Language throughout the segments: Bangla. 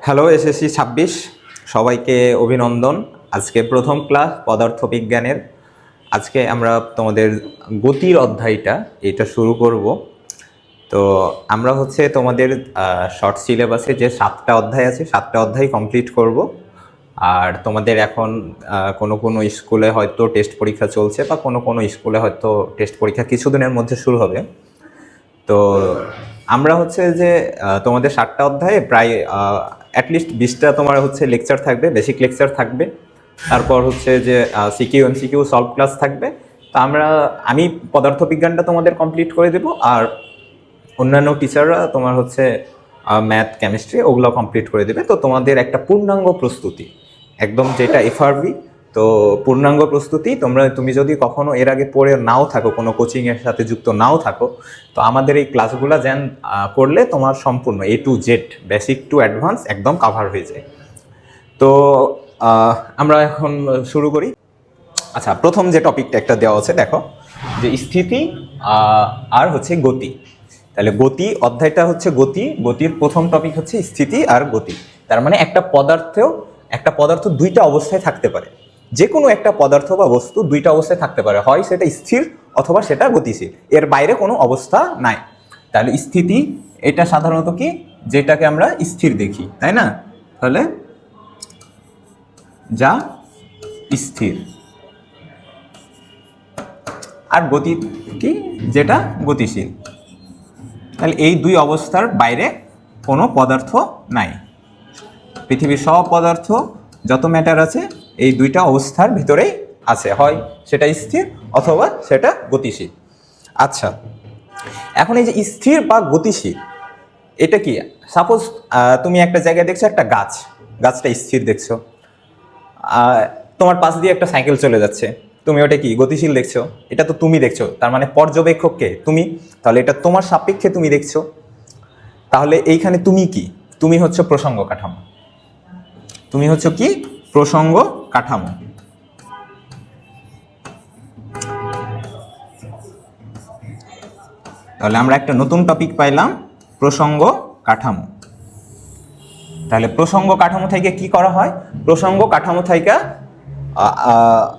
হ্যালো এসএসসি 26 সবাইকে অভিনন্দন। আজকে প্রথম ক্লাস পদার্থবিজ্ঞানের। আজকে আমরা তোমাদের গতির অধ্যায়টা এটা শুরু করব। তো আমরা তোমাদের শর্ট সিলেবাসে যে 7টা অধ্যায় আছে 7টা অধ্যায় কমপ্লিট করব। আর তোমাদের এখন কোনো কোনো স্কুলে হয়তো টেস্ট পরীক্ষা চলছে বা কোনো কোনো স্কুলে হয়তো টেস্ট পরীক্ষা কিছুদিনের মধ্যে শুরু হবে। তো আমরা যে তোমাদের 7টা অধ্যায়ে প্রায় অ্যাটলিস্ট 20টা তোমার লেকচার থাকবে, বেসিক লেকচার থাকবে। তারপর যে সিকিউ এমসিকিউ সলভ ক্লাস থাকবে। তো আমি পদার্থবিজ্ঞানটা তোমাদের কমপ্লিট করে দেব, আর অন্যান্য টিচাররা তোমার ম্যাথ কেমিস্ট্রি ওগুলো কমপ্লিট করে দেবে। তো তোমাদের একটা পূর্ণাঙ্গ প্রস্তুতি, একদম যেটা এফআরবি, তো পূর্ণাঙ্গ প্রস্তুতি তুমি যদি কখনো এর আগে পড়ে নাও থাকো, কোনো কোচিংয়ের সাথে যুক্ত নাও থাকো, তো আমাদের এই ক্লাসগুলো করলে তোমার সম্পূর্ণ A to Z basic to advance একদম কাভার হয়ে যায়। তো আমরা এখন শুরু করি। আচ্ছা, প্রথম যে টপিকটা একটা দেওয়া আছে, দেখো যে স্থিতি আর গতি। তাহলে গতি অধ্যায়টা গতির প্রথম টপিক স্থিতি আর গতি। তার মানে একটা পদার্থ দুইটা অবস্থায় থাকতে পারে। যে কোনো একটা পদার্থ বা বস্তু দুইটা অবস্থায় থাকতে পারে, হয় সেটা স্থির অথবা সেটা গতিশীল, এর বাইরে কোনো অবস্থা নাই। তাহলে স্থিতি এটা সাধারণত কি, যেটাকে আমরা স্থির দেখি, তাই না? তাহলে যা স্থির, আর গতি কি, যেটা গতিশীল। তাহলে এই দুই অবস্থার বাইরে কোনো পদার্থ নাই। পৃথিবীর সব পদার্থ যত ম্যাটার আছে এই দুইটা অবস্থার ভিতরেই আছে, হয় সেটা স্থির অথবা সেটা গতিশীল। আচ্ছা, এখন এই যে স্থির বা গতিশীল এটা কি? সাপোজ তুমি একটা জায়গায় দেখছো একটা গাছটা স্থির দেখছো, তোমার পাশ দিয়ে একটা সাইকেল চলে যাচ্ছে, তুমি ওটা কি গতিশীল দেখছো? এটা তো তুমি দেখছো, তার মানে পর্যবেক্ষককে তুমি, তাহলে এটা তোমার সাপেক্ষে তুমি দেখছো। তাহলে এইখানে তুমি কি? তুমি প্রসঙ্গ কাঠামো। তুমি কি? প্রসঙ্গ কাঠামো। তাহলে আমরা একটা নতুন টপিক পাইলাম, প্রসঙ্গ কাঠামো। তাহলে প্রসঙ্গ কাঠামো থেকে কি করা হয়? প্রসঙ্গ কাঠামো থেকে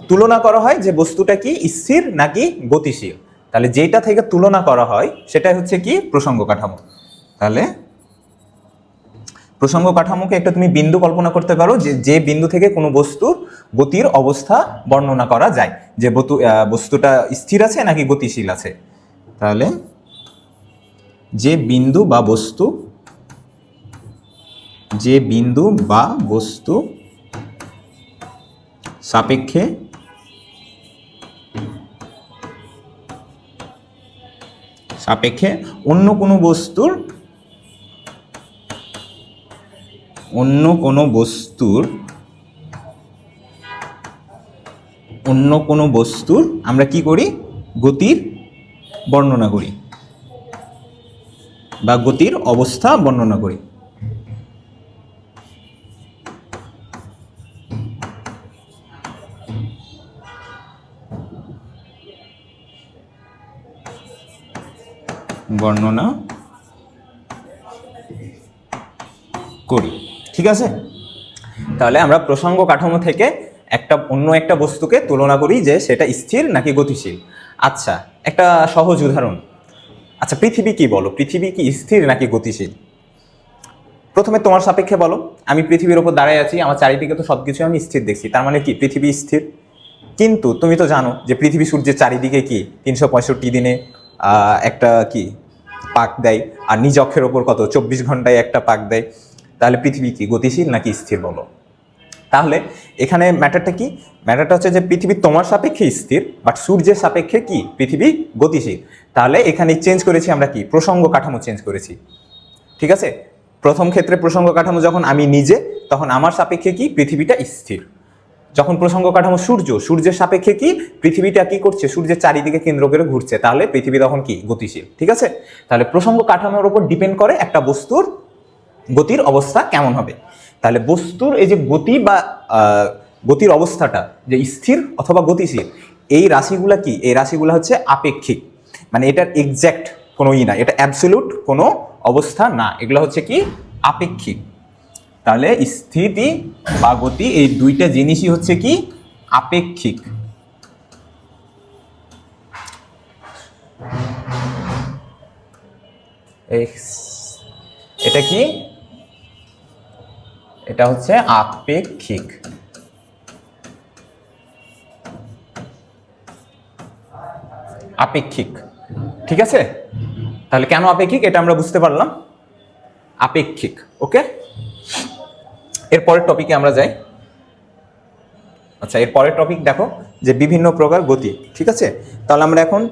তুলনা করা হয় যে বস্তুটা কি স্থির নাকি গতিশীল। তাহলে যেটা থেকে তুলনা করা হয় সেটাই কি প্রসঙ্গ কাঠামো। তাহলে প্রসঙ্গ কাঠামোকে একটা তুমি বিন্দু কল্পনা করতে পারো, যে বিন্দু থেকে কোনো বস্তুর গতির অবস্থা বর্ণনা করা যায়, যে বস্তুটা স্থির আছে নাকি গতিশীল আছে। তাহলে যে বিন্দু বা বস্তু সাপেক্ষে অন্য কোনো বস্তুর আমরা কি করি? গতির বর্ণনা করি বা গতির অবস্থা বর্ণনা করি। বর্ণনা করি, ঠিক আছে? তাহলে আমরা প্রসঙ্গ কাঠামো থেকে অন্য একটা বস্তুকে তুলনা করি যে সেটা স্থির নাকি গতিশীল। আচ্ছা, একটা সহজ উদাহরণ। আচ্ছা, পৃথিবী কি বলো, পৃথিবী কি স্থির নাকি গতিশীল? প্রথমে তোমার সাপেক্ষে বলো। আমি পৃথিবীর উপর দাঁড়ায় আছি, আমার চারিদিকে তো সবকিছু আমি স্থির দেখছি, তার মানে কি পৃথিবী স্থির। কিন্তু তুমি তো জানো যে পৃথিবী সূর্যের চারিদিকে কি 365 দিনে একটা কি পাক দেয়, আর নিজ অক্ষের ওপর কত 24 ঘন্টায় একটা পাক দেয়। তাহলে পৃথিবী কি গতিশীল নাকি স্থির বলো? তাহলে এখানে ম্যাটারটা কি? ম্যাটারটা যে পৃথিবী তোমার সাপেক্ষে স্থির, বাট সূর্যের সাপেক্ষে কি পৃথিবী গতিশীল। তাহলে এখানে চেঞ্জ করেছি আমরা কি, প্রসঙ্গ কাঠামো চেঞ্জ করেছি, ঠিক আছে? প্রথম ক্ষেত্রে প্রসঙ্গ কাঠামো যখন আমি নিজে, তখন আমার সাপেক্ষে কি পৃথিবীটা স্থির। যখন প্রসঙ্গ কাঠামো সূর্যের সাপেক্ষে কি পৃথিবীটা কি করছে, সূর্যের চারিদিকে কেন্দ্র করে ঘুরছে, তাহলে পৃথিবী তখন কি গতিশীল, ঠিক আছে? তাহলে প্রসঙ্গ কাঠামোর উপর ডিপেন্ড করে একটা বস্তুর গতির অবস্থা কেমন হবে। তাহলে বস্তুর এই যে গতি বা গতির অবস্থাটা যে স্থির অথবা গতিশীল, এই রাশিগুলা কি, এই রাশিগুলা আপেক্ষিক। মানে এটার এক্স্যাক্ট কোনো না, এটা অ্যাবসলিউট কোনো অবস্থা না, এগুলো কি আপেক্ষিক। তাহলে স্থিতি বা গতি এই দুইটা জিনিসই হচ্ছে কি আপেক্ষিক। এটা কি, এটা হচ্ছে আপেক্ষিক। আপেক্ষিক, ঠিক আছে। তাহলে কেন আপেক্ষিক এটা আমরা বুঝতে পারলাম, আপেক্ষিক। ওকে, এরপরের টপিকে আমরা যাই। আচ্ছা, এরপরের টপিক দেখো যে বিভিন্ন প্রকার গতি, ঠিক আছে। তাহলে আমরা এখন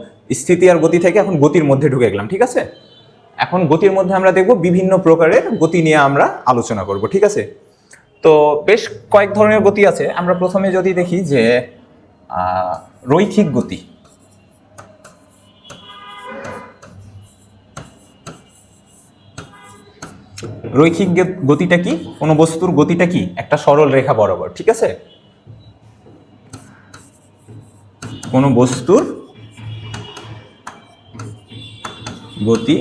স্থিতি আর গতি থেকে এখন গতির মধ্যে ঢুকে গেলাম, ঠিক আছে। এখন গতির মধ্যে আমরা দেখব বিভিন্ন প্রকারের গতি নিয়ে আমরা আলোচনা করব, ঠিক আছে। তো বেশ কয়েক ধরনের গতি আছে। আমরা প্রথমে যদি দেখি যে রৈখিক গতি। রৈখিক গতিটা কি, কোনো বস্তুর গতিটা কি একটা সরল রেখা বরাবর, ঠিক আছে। কোনো বস্তুর গতি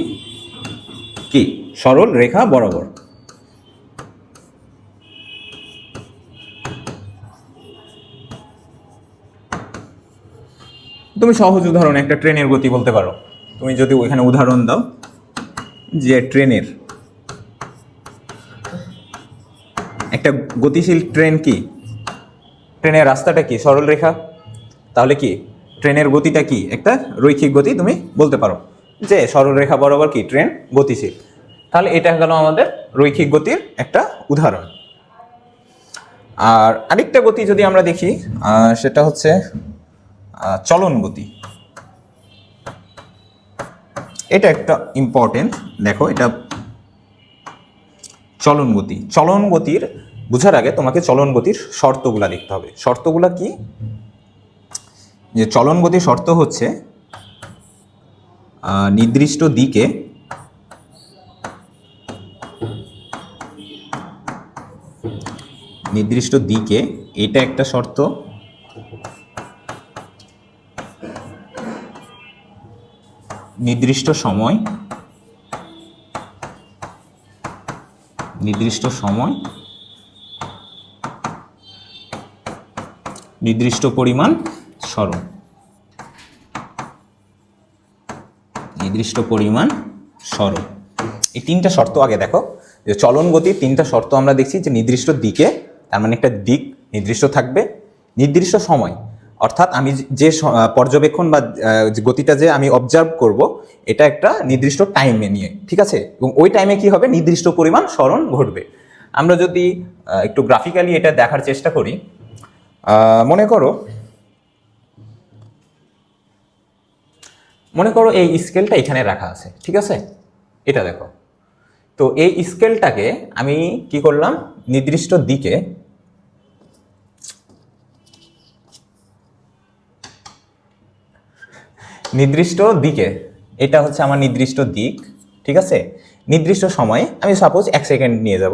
কি সরল রেখা বরাবর। তুমি সহজ উদাহরণ একটা ট্রেনের গতি বলতে পারো। তুমি যদি ওইখানে উদাহরণ দাও যে ট্রেনের একটা গতিশীল ট্রেন কি, ট্রেনের রাস্তাটা কি সরল রেখা, তাহলে কি ট্রেনের গতিটা কি একটা রৈখিক গতি তুমি বলতে পারো যে সরল রেখা বরাবর কি ট্রেন গতিশীল। তাহলে এটা গেল আমাদের রৈখিক গতির একটা উদাহরণ। আর আরেকটা গতি যদি আমরা দেখি সেটা হচ্ছে চলন গতি। এটা একটা ইম্পর্টেন্ট, দেখো এটা চলন গতি। চলন গতির বুঝার আগে তোমাকে চলন গতির শর্তগুলা দেখতে হবে। শর্তগুলা কি, যে চলন গতির শর্ত হচ্ছে নির্দিষ্ট দিকে এটা একটা শর্ত, নির্দিষ্ট সময় নির্দিষ্ট পরিমাণ সরণ, এই তিনটা শর্ত আগে দেখো। যে চলন গতির তিনটা শর্ত আমরা দেখছি যে নির্দিষ্ট দিকে, তার মানে একটা দিক নির্দিষ্ট থাকবে, নির্দিষ্ট সময় অর্থাৎ আমি যে পর্যবেক্ষণ বা গতিটা যে আমি অবজার্ভ করব এটা একটা নির্দিষ্ট টাইমে নিয়ে, ঠিক আছে। এবং ওই টাইমে কি হবে, নির্দিষ্ট পরিমাণ সরণ ঘটবে। আমরা যদি একটু গ্রাফিক্যালি এটা দেখার চেষ্টা করি, মনে করো এই স্কেলটা এখানে রাখা আছে, ঠিক আছে। এটা দেখো, তো এই স্কেলটাকে আমি কি করলাম, নির্দিষ্ট দিকে এটা হচ্ছে আমার নির্দিষ্ট দিক, ঠিক আছে। নির্দিষ্ট সময়ে আমি সাপোজ 1 সেকেন্ড নিয়ে যাব,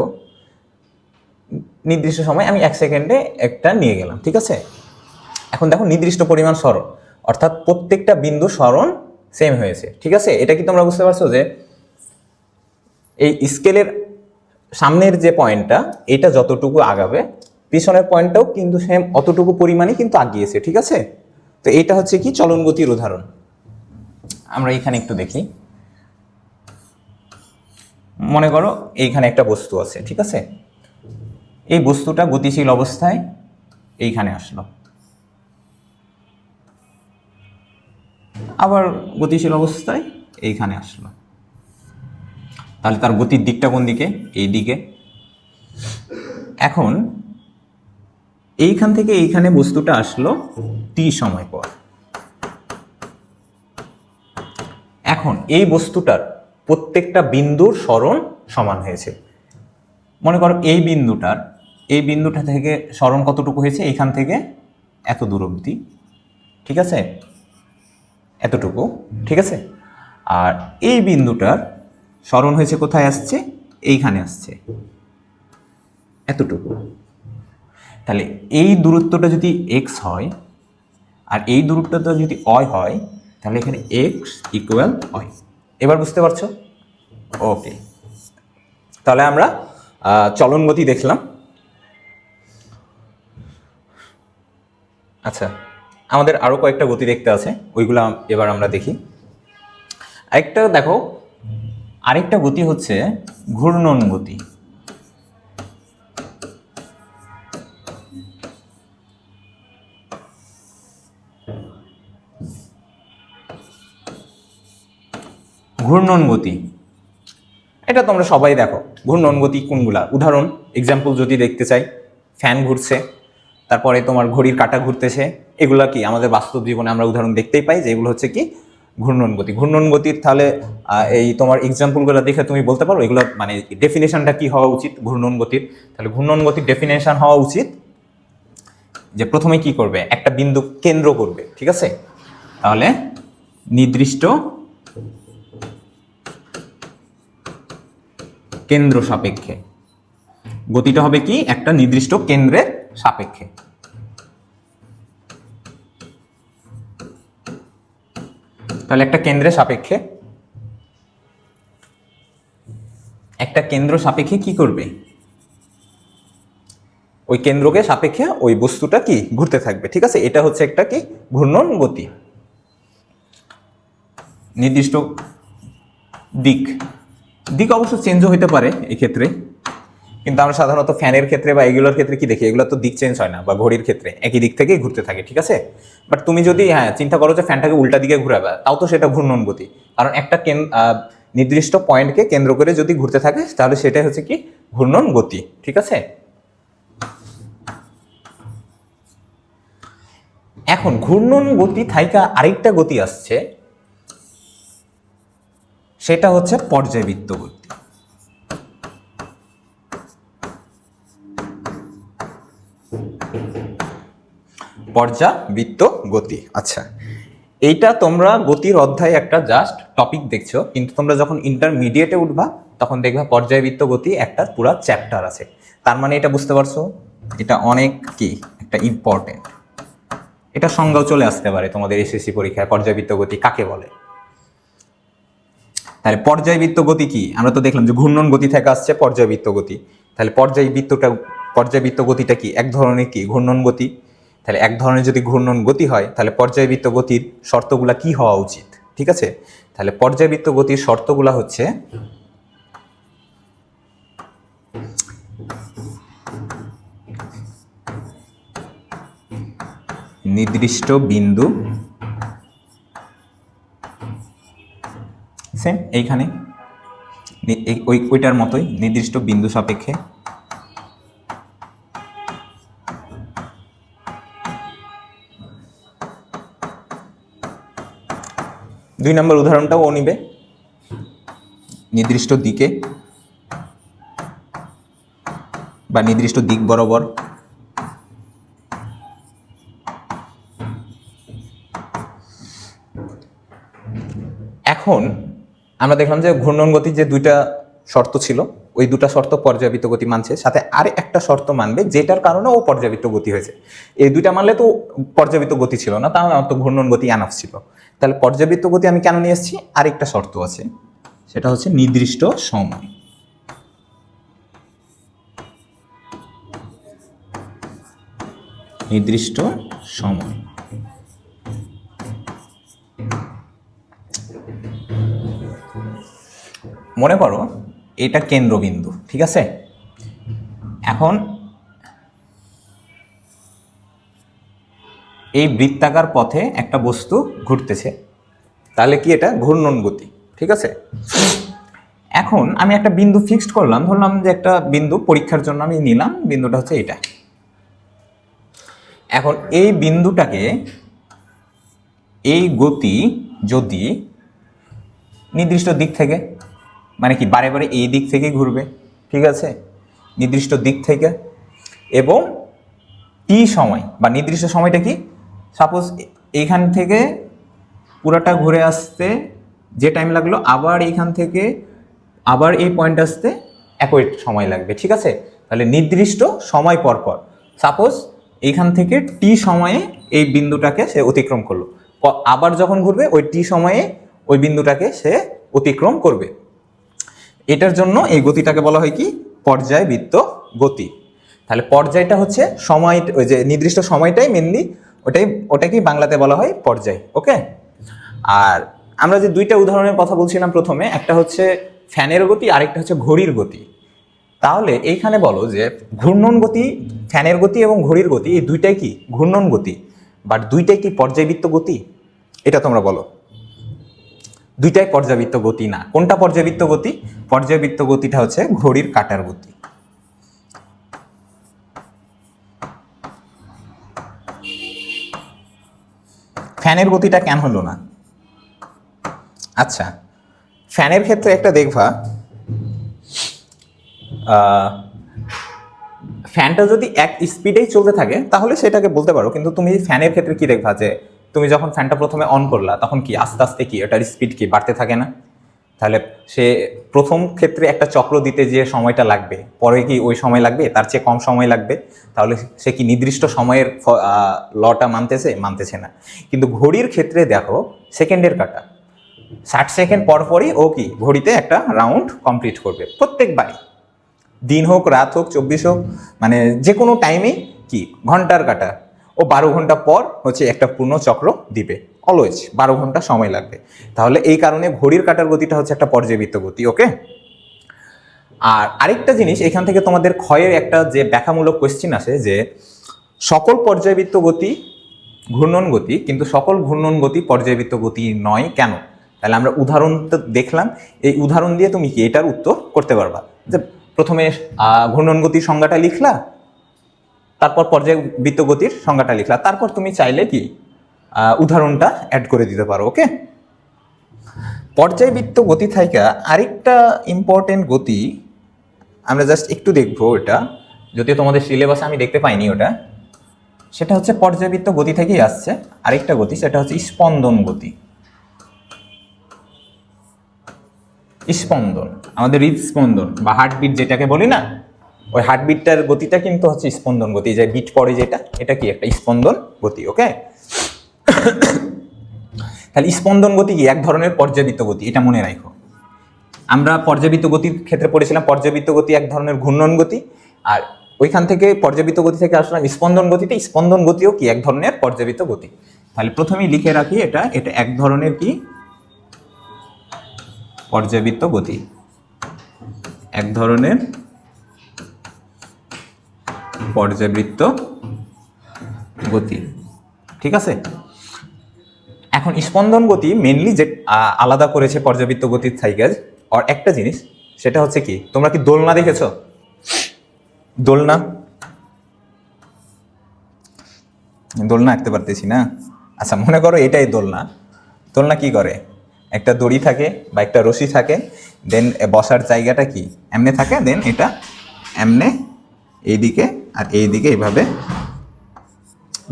নির্দিষ্ট সময় আমি 1 সেকেন্ডে একটা নিয়ে গেলাম, ঠিক আছে। এখন দেখো নির্দিষ্ট পরিমাণ সরণ অর্থাৎ প্রত্যেকটা বিন্দু সরণ সেম হয়েছে, ঠিক আছে। এটা কি তোমরা বুঝতে পারছো যে এই স্কেলের সামনের যে পয়েন্টটা এটা যতটুকু আগাবে পিছনের পয়েন্টটাও কিন্তু সেম অতটুকু পরিমাণই কিন্তু আগিয়েছে, ঠিক আছে। তো এটা হচ্ছে কি চলন গতির উদাহরণ। আমরা এখানে একটু দেখি, মনে করো এইখানে একটা বস্তু আছে, ঠিক আছে। এই বস্তুটা গতিশীল অবস্থায় এইখানে আসলো, আবার গতিশীল অবস্থায় এইখানে আসলো, তাহলে তার গতির দিকটা কোন দিকে, এই দিকে। এখন এইখান থেকে এইখানে বস্তুটা আসলো t সময় পর। এখন এই বস্তুটার প্রত্যেকটা বিন্দুর সরণ সমান হয়েছে। মনে করো এই বিন্দুটা থেকে সরণ কতটুকু হয়েছে, এইখান থেকে এত দূর অবধি, ঠিক আছে, এতটুকু, ঠিক আছে। আর এই বিন্দুটার সরণ হয়েছে কোথায় আসছে, এইখানে আসছে এতটুকু। তাহলে এই দূরত্বটা যদি x হয় আর এই দূরত্বটা যদি y হয়, তাহলে এখানে x = y। এবার বুঝতে পারছো? ওকে, তাহলে আমরা চলন গতি দেখলাম। আচ্ছা, আমাদের আরো কয়েকটা গতি দেখতে আছে, ওইগুলো এবার আমরা দেখি। আরেকটা গতি হচ্ছে ঘূর্ণন গতি। ঘূর্ণন গতি এটা তোমরা সবাই দেখো। ঘূর্ণন গতি কোনগুলা? উদাহরণ এক্সাম্পল যদি দেখতে চাই, ফ্যান ঘুরছে, তারপরে তোমার ঘড়ির কাঁটা ঘুরতেছে, এগুলা কি আমাদের বাস্তব জীবনে আমরা উদাহরণ দেখতেই পাই যে এগুলো হচ্ছে কি ঘূর্ণন গতি। ঘূর্ণন গতির তাহলে এই তোমার এক্সাম্পলগুলো দেখে তুমি বলতে পারো এগুলো মানে ডেফিনেশনটা কি হওয়া উচিত ঘূর্ণন গতির? তাহলে ঘূর্ণন গতির ডেফিনেশন হওয়া উচিত যে প্রথমে কি করবে, একটা বিন্দু কেন্দ্র করবে, ঠিক আছে? তাহলে নির্দিষ্ট কেন্দ্র সাপেক্ষে গতিটা হবে কি একটা নির্দিষ্ট কেন্দ্রের সাপেক্ষে। তাহলে একটা কেন্দ্রের সাপেক্ষে কি করবে, ওই কেন্দ্রকে সাপেক্ষে ওই বস্তুটা কি ঘুরতে থাকবে, ঠিক আছে? এটা হচ্ছে একটা কি ঘূর্ণন গতি। নির্দিষ্ট দিক অবশ্য চেঞ্জও হইতে পারে এই ক্ষেত্রে, কিন্তু আমরা সাধারণত ফ্যানের ক্ষেত্রে বা এগুলোর ক্ষেত্রে কি দেখি, এগুলো তো দিক চেঞ্জ হয় না, বা ঘড়ির ক্ষেত্রে একই দিক থেকেই ঘুরতে থাকে, ঠিক আছে? বাট তুমি যদি চিন্তা করো যে ফ্যানটাকে উল্টা দিকে ঘুরাবে, তাও তো সেটা ঘূর্ণন গতি, কারণ একটা নির্দিষ্ট পয়েন্টকে কেন্দ্র করে যদি ঘুরতে থাকে তাহলে সেটাই হচ্ছে কি ঘূর্ণন গতি, ঠিক আছে? এখন ঘূর্ণন গতি থাইকা আরেকটা গতি আসছে, সেটা হচ্ছে পর্যায়বৃত্ত গতি। পর্যাবৃত্ত গতি, আচ্ছা, এইটা তোমরা গতির অধ্যায়ে একটা জাস্ট টপিক দেখছো, কিন্তু তোমরা যখন ইন্টারমিডিয়েটে উঠবা তখন দেখবা পর্যায়বৃত্ত গতি একটা পুরা চ্যাপ্টার আছে। তার মানে এটা বুঝতে পারছো, এটা অনেক কি একটা ইম্পর্টেন্ট। এটা সংজ্ঞাও চলে আসতে পারে তোমাদের এসএসসি পরীক্ষায়, পর্যায়বৃত্ত গতি কাকে বলে। তাহলে পর্যায়বৃত্ত গতি কি? আমরা তো দেখলাম যে ঘূর্ণন গতি থেকে আসছে পর্যায়বৃত্ত গতি। তাহলে পর্যায়বৃত্ত গতিটা কি? এক ধরনের কি ঘূর্ণন গতি। তাহলে এক ধরনের যদি ঘূর্ণন গতি হয় তাহলে পর্যায়বৃত্ত গতির শর্তগুলা কি হওয়া উচিত, ঠিক আছে? তাহলে পর্যায়বৃত্ত গতির শর্তগুলা হচ্ছে নির্দিষ্ট বিন্দু, সেম এইখানে ওইটার মতোই নির্দিষ্ট বিন্দু সাপেক্ষে দুই নম্বর উদাহরণটাও ও নিবে, নির্দিষ্ট দিকে বা নির্দিষ্ট দিক বরাবর এখন আমরা দেখলাম যে ঘূর্ণন গতির যে দুইটা শর্ত ছিল, ওই দুটা শর্ত পর্যাবৃত্ত গতি মানছে, সাথে আর একটা শর্ত মানবে যেটার কারণে ও পর্যাবৃত্ত গতি হয়েছে। এই দুইটা মানলে তো পর্যাবৃত্ত গতি ছিল না, তাহলে আমার তো ঘূর্ণন গতি আনাফ ছিল। তাহলে পর্যাবৃত্ত গতি আমি কেন নিয়ে এসেছি, আরেকটা শর্ত আছে, সেটা হচ্ছে নির্দিষ্ট সময়। নির্দিষ্ট সময় মনে করো এটা কেন্দ্রবিন্দু, ঠিক আছে? এখন এই বৃত্তাকার পথে একটা বস্তু ঘুরতেছে, তাহলে কি এটা ঘূর্ণন গতি, ঠিক আছে? এখন আমি একটা বিন্দু ফিক্সড করলাম, ধরলাম যে একটা বিন্দু পরীক্ষার জন্য আমি নিলাম, বিন্দুটা হচ্ছে এটা। এখন এই বিন্দুটাকে এই গতি যদি নির্দিষ্ট দিক থেকে, মানে কি বারে বারে এই দিক থেকে ঘুরবে, ঠিক আছে, নির্দিষ্ট দিক থেকে, এবং টি সময় বা নির্দিষ্ট সময়টা কি, সাপোজ এইখান থেকে পুরাটা ঘুরে আসতে যে টাইম লাগলো, আবার এইখান থেকে আবার এই পয়েন্ট আসতে একই সময় লাগবে, ঠিক আছে? তাহলে নির্দিষ্ট সময় পর পর, সাপোজ এইখান থেকে টি সময়ে এই বিন্দুটাকে সে অতিক্রম করলো, আবার যখন ঘুরবে ওই টি সময়ে ওই বিন্দুটাকে সে অতিক্রম করবে। এটার জন্য এই গতিটাকে বলা হয় কি পর্যায়বৃত্ত গতি। তাহলে পর্যায়টা হচ্ছে সময়, ওই যে নির্দিষ্ট সময়টাই মেনলি, ওটাকেই বাংলাতে বলা হয় পর্যায়। ওকে, আর আমরা যে দুইটা উদাহরণের কথা বলছিলাম প্রথমে, একটা হচ্ছে ফ্যানের গতি, আরেকটা হচ্ছে ঘড়ির গতি। তাহলে এইখানে বলো যে ঘূর্ণন গতি, ফ্যানের গতি এবং ঘড়ির গতি, এই দুইটাই কি ঘূর্ণন গতি, বাট দুইটাই কি পর্যায়বৃত্ত গতি? এটা তোমরা বলো। দুইটাই পর্যায়বৃত্ত গতি না। কোনটা পর্যায়বৃত্ত গতি? পর্যায়বৃত্ত গতিটা হচ্ছে ঘড়ির কাঁটার গতি। ফ্যানের গতিটা কেন হলো না? আচ্ছা, ফ্যানের ক্ষেত্রে একটা দেখবা, ফ্যানটা যদি এক স্পিডেই চলতে থাকে তাহলে সেটাকে বলতে পারো, কিন্তু তুমি ফ্যানের ক্ষেত্রে কি দেখবা যে তুমি যখন ফ্যানটা প্রথমে অন করলা তখন কি আস্তে আস্তে কি এটার স্পিড কি বাড়তে থাকে না? তাহলে সে প্রথম ক্ষেত্রে একটা চক্র দিতে যে সময়টা লাগবে, পরে কি ওই সময় লাগবে? তার চেয়ে কম সময় লাগবে। তাহলে সে কি নির্দিষ্ট সময়ের লটা মানতেছে না। কিন্তু ঘড়ির ক্ষেত্রে দেখো সেকেন্ডের কাঁটা, 60 সেকেন্ড পর পরই ও কি ঘড়িতে একটা রাউন্ড কমপ্লিট করবে প্রত্যেকবারই। দিন হোক, রাত হোক, 24 হোক, মানে যে কোনো টাইমেই কি ঘন্টার কাঁটা ও 12 ঘন্টা পর হচ্ছে একটা পূর্ণ চক্র দিবে, অলওয়েজ 12 ঘন্টা সময় লাগবে। তাহলে এই কারণে ঘড়ির কাঁটার গতিটা হচ্ছে একটা পর্যায়বৃত্ত গতি। ওকে, আর আরেকটা জিনিস এখান থেকে তোমাদের ক্ষয়ের একটা যে ব্যাখ্যামূলক কোয়েশ্চেন আসে যে সকল পর্যায়বৃত্ত গতি ঘূর্ণন গতি, কিন্তু সকল ঘূর্ণন গতি পর্যায়বৃত্ত গতি নয় কেন? তাহলে আমরা উদাহরণ তো দেখলাম, এই উদাহরণ দিয়ে তুমি কি এটার উত্তর করতে পারবা। যে প্রথমে ঘূর্ণন গতির সংজ্ঞাটা লিখলা, তারপর পর্যায়বৃত্ত গতির সংজ্ঞাটা লিখলা, তারপর তুমি চাইলে কি উদাহরণটা অ্যাড করে দিতে পারো। ওকে, পর্যায়বৃত্ত গতি থেকে আরেকটা ইম্পর্টেন্ট গতি আমরা জাস্ট একটু দেখবো, এটা যদিও তোমাদের সিলেবাসে আমি দেখতে পাইনি ওটা। সেটা হচ্ছে পর্যায়বৃত্ত গতি থেকেই আসছে আরেকটা গতি, সেটা হচ্ছে স্পন্দন গতি। স্পন্দন, আমাদের হৃদস্পন্দন বা হার্টবিট যেটাকে বলি না, ওই হার্টবিটটার গতিটা কিন্তু হচ্ছে স্পন্দন গতি, যে বিট পড়ে যেটা, এটা কি একটা স্পন্দন গতি। ওকে, তাহলে স্পন্দন গতি কি এক ধরনের পর্যায়বৃত্ত গতি, এটা মনে রাখো। আমরা পর্যায়বৃত্ত গতির ক্ষেত্রে পড়েছিলাম পর্যায়বৃত্ত গতি এক ধরনের ঘূর্ণন গতি, আর ওইখান থেকে পর্যায়বৃত্ত গতি থেকে আসলাম স্পন্দন গতিতে, স্পন্দন গতিও কি এক ধরনের পর্যায়বৃত্ত গতি। তাহলে প্রথমেই লিখে রাখি এটা এক ধরনের কি পর্যায়বৃত্ত গতি, এক ধরনের পর্যায়বৃত্ত গতি। ঠিক আছে, এখন স্পন্দন গতি মেনলি যে আলাদা করেছে পর্যায়বৃত্ত গতির থেকে আর একটা জিনিস, সেটা হচ্ছে কি, তোমরা কি দোলনা দেখেছো? দোলনা আঁকতে পারতেছি না। আচ্ছা, মনে করো এটাই দোলনা। দোলনা কি করে, একটা দড়ি থাকে বা একটা রশি থাকে, দেন বসার জায়গাটা কি এমনে থাকে, দেন এটা এমনে এইদিকে আর এইদিকে এইভাবে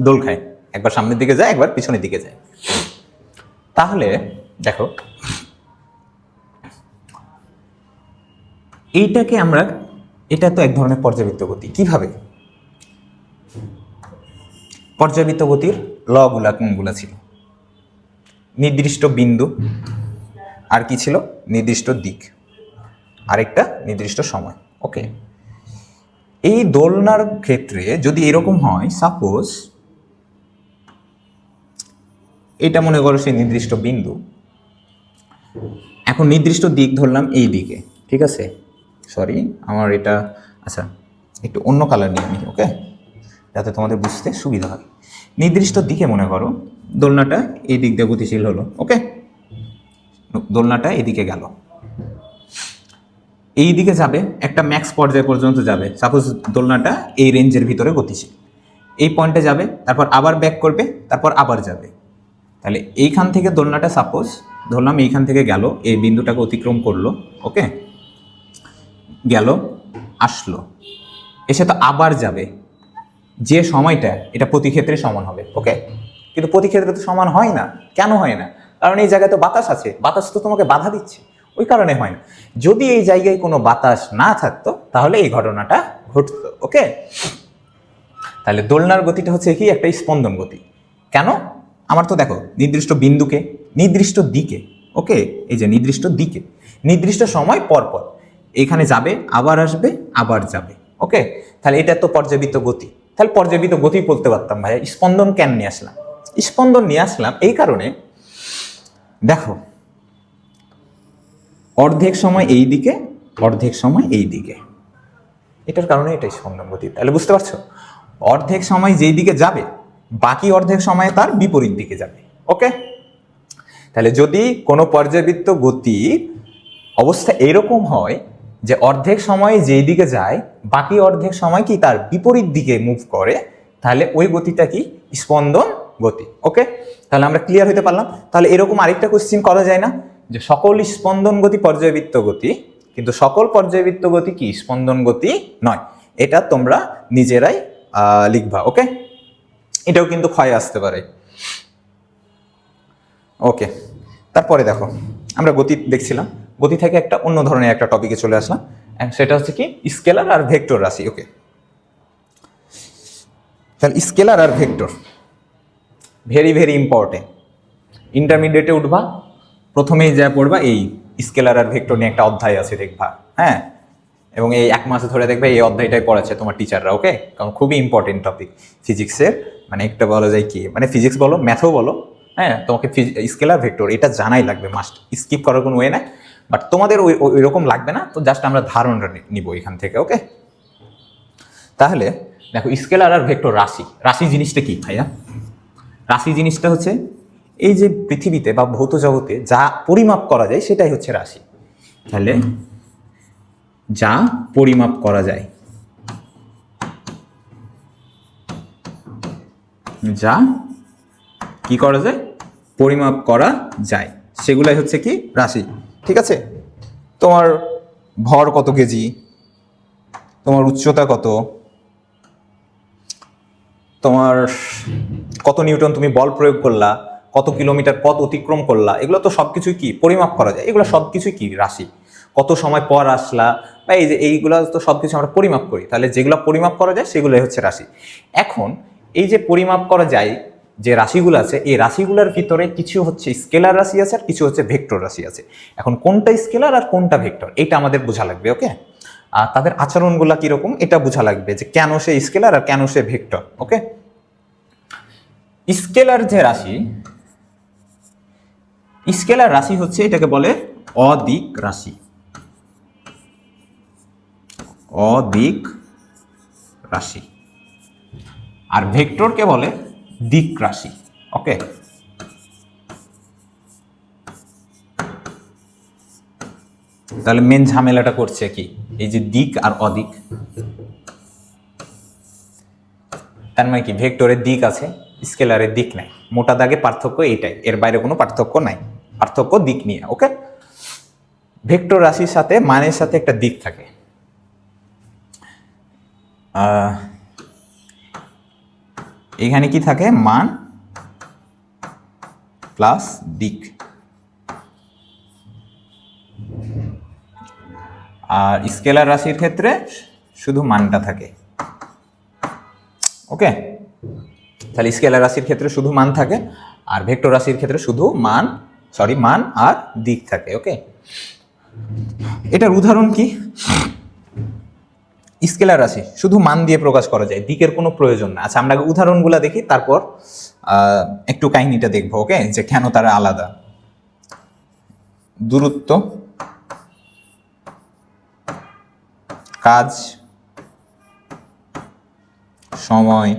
দোল খায়, একবার সামনের দিকে যায় একবার পিছনের দিকে যায়। তাহলে দেখো এইটাকে আমরা, এটা তো এক ধরনের পর্যায়বৃত্ত গতি। কিভাবে? পর্যায়বৃত্ত গতির লগুলা কোনগুলা ছিল? নির্দিষ্ট বিন্দু, আর কি ছিল? নির্দিষ্ট দিক, আরেকটা নির্দিষ্ট সময়। ওকে, এই দোলনার ক্ষেত্রে যদি এরকম হয়, সাপোজ এটা মনে করো সেই নির্দিষ্ট বিন্দু, এখন নির্দিষ্ট দিক ধরলাম এই দিকে। ঠিক আছে, সরি আমার এটা, আচ্ছা একটু অন্য কালার নিয়ে নিই। ওকে, যাতে তোমাদের বুঝতে সুবিধা হয়। নির্দিষ্ট দিকে মনে করো দোলনাটা এই দিক দিয়ে গতিশীল হলো। ওকে, দোলনাটা এদিকে গেল, এই দিকে যাবে, একটা ম্যাক্স পর্যায় পর্যন্ত যাবে। সাপোজ দোলনাটা এই রেঞ্জের ভিতরে গতিশীল, এই পয়েন্টে যাবে, তারপর আবার ব্যাক করবে, তারপর আবার যাবে। তাহলে এইখান থেকে দোলনাটা সাপোজ ধরলাম এইখান থেকে গেল, এই বিন্দুটাকে অতিক্রম করলো। ওকে, গেল, আসলো, এসে তো আবার যাবে। যে সময়টা, এটা প্রতি ক্ষেত্রে সমান হবে। ওকে, কিন্তু প্রতি ক্ষেত্রে তো সমান হয় না। কেন হয় না? কারণ এই জায়গায় তো বাতাস আছে, বাতাস তো তোমাকে বাধা দিচ্ছে, ওই কারণে হয় না। যদি এই জায়গায় কোনো বাতাস না থাকতো তাহলে এই ঘটনাটা ঘটতো। ওকে, তাহলে দোলনার গতিটা হচ্ছে কি একটা স্পন্দন গতি। কেন? আমার তো দেখো নির্দিষ্ট বিন্দুকে, নির্দিষ্ট দিকে, ওকে, এই যে নির্দিষ্ট দিকে, নির্দিষ্ট সময় পর পর, এইখানে যাবে, আবার আসবে, আবার যাবে। ওকে, তাহলে এটা তো পর্যাবৃত্ত গতি। তাহলে পর্যাবৃত্ত গতি বলতে পারতাম ভাইয়া। স্পন্দন কেন নিয়ে আসলাম? স্পন্দন নিয়ে আসলাম এই কারণে, দেখো অর্ধেক সময় এই দিকে, অর্ধেক সময় এই দিকে, এটার কারণে এটা স্পন্দন গতি। তাহলে বুঝতে পারছো, অর্ধেক সময় যেই দিকে যাবে বাকি অর্ধেক সময় তার বিপরীত দিকে যাবে। ওকে, তাহলে যদি কোনো পর্যাবৃত্ত গতির অবস্থা এরকম হয় যে অর্ধেক সময় যেই দিকে যায় বাকি অর্ধেক সময় কি তার বিপরীত দিকে মুভ করে, তাহলে ওই গতিটা কি? স্পন্দন গতি। ওকে, তাহলে আমরা ক্লিয়ার হতে পারলাম। তাহলে এরকম আরেকটা কোশ্চেন করা যায় না যে সকল স্পন্দন গতি পর্যাবৃত্ত গতি, কিন্তু সকল পর্যাবৃত্ত গতি কি স্পন্দন গতি নয়। এটা তোমরা নিজেরাই লিখবা। ওকে, এটাও কিন্তু ক্ষয় আসতে পারে। ওকে, তারপরে দেখো আমরা গতি দেখছিলাম, গতি থেকে একটা অন্য ধরনের একটা টপিকে চলে আসলাম, সেটা হচ্ছে কি স্কেলার আর ভেক্টর রাশি। ওকে, তাহলে স্কেলার আর ভেক্টর ভেরি ভেরি ইম্পর্টেন্ট। ইন্টারমিডিয়েটে উঠবা, প্রথমেই যা পড়বা এই স্কেলার আর ভেক্টর নিয়ে একটা অধ্যায় আছে দেখবা, হ্যাঁ, এবং এই 1 মাস ধরে দেখবে এই অধ্যায়টাই পড়াচ্ছে তোমার টিচাররা। ওকে, কারণ খুবই ইম্পর্টেন্ট টপিক ফিজিক্সের, মানে একটা বলা যায় কি, মানে ফিজিক্স বলো ম্যাথও বলো, হ্যাঁ, তোমাকে স্কেলার ভেক্টর এটা জানাই লাগবে, মাস্ট, স্কিপ করার কোনো ওয়ে নাই। বাট তোমাদের ওই রকম লাগবে না, তো জাস্ট আমরা ধারণটা নিব এখান থেকে। ওকে, তাহলে দেখো স্কেলার আর ভেক্টর রাশি, রাশি জিনিসটা কি ভাইয়া? রাশি জিনিসটা হচ্ছে এই যে পৃথিবীতে বা ভৌত জগতে যা পরিমাপ করা যায় সেটাই হচ্ছে রাশি। তাহলে যা পরিমাপ করা যায়, যা কি করা যায়? পরিমাপ করা যায়, সেগুলাই হচ্ছে কি রাশি। ঠিক আছে, তোমার ভর কত কেজি, তোমার উচ্চতা কত, তোমার কত নিউটন তুমি বল প্রয়োগ করলা, কত কিলোমিটার পথ অতিক্রম করলা, এগুলো তো সবকিছুই কি পরিমাপ করা যায়। এগুলো সবকিছুই কি রাশি। কত সময় পর আসলা, বা এই যে এইগুলো তো সবকিছু আমরা পরিমাপ করি, তাহলে যেগুলো পরিমাপ করা যায় সেগুলোই হচ্ছে রাশি। এখন এই যে পরিমাপ করা যায় যে রাশিগুলো আছে, এই রাশিগুলোর ভিতরে কিছু হচ্ছে স্কেলার রাশি আছে আর কিছু হচ্ছে ভেক্টর রাশি আছে। এখন কোনটা স্কেলার আর কোনটা ভেক্টর এটা আমাদের বোঝা লাগবে। ওকে, আর তাদের আচরণগুলো কিরকম এটা বোঝা লাগবে, যে কেন সে স্কেলার আর কেন সে ভেক্টর। ওকে, স্কেলার যে রাশি, স্কেলার রাশি হচ্ছে এটাকে বলে অদিক রাশি, অদিক রাশি। আর ভেক্টরকে বলে দিক রাশি। ওকে, তাহলে মেন ঝামেলাটা করছে কি এই যে দিক আর অদিক। তার মানে কি ভেক্টরের দিক আছে, স্কেলারের দিক নাই। মোটা দাগে পার্থক্য এইটাই, এর বাইরে কোনো পার্থক্য নাই, পার্থক্য দিক নিয়ে। ওকে, ভেক্টর রাশির সাথে মানের সাথে একটা দিক থাকে। এখানে কি থাকে? মান প্লাস দিক। আর স্কেলার রাশির ক্ষেত্রে শুধু মানটা থাকে। ওকে, তাহলে স্কেলার রাশির ক্ষেত্রে শুধু মান থাকে, আর ভেক্টর রাশির ক্ষেত্রে শুধু মান আর দিক থাকে। ওকে, এটার উদাহরণ কি? স্কেলার রাশি শুধু মান দিয়ে প্রকাশ করা যায়, দিকের কোনো প্রয়োজন না। আচ্ছা, আমরা উদাহরণগুলো দেখি, তারপর একটু কাহিনীটা দেখবো। ওকে, যে কেন তারা আলাদা। দূরত্ব, কাজ, সময়,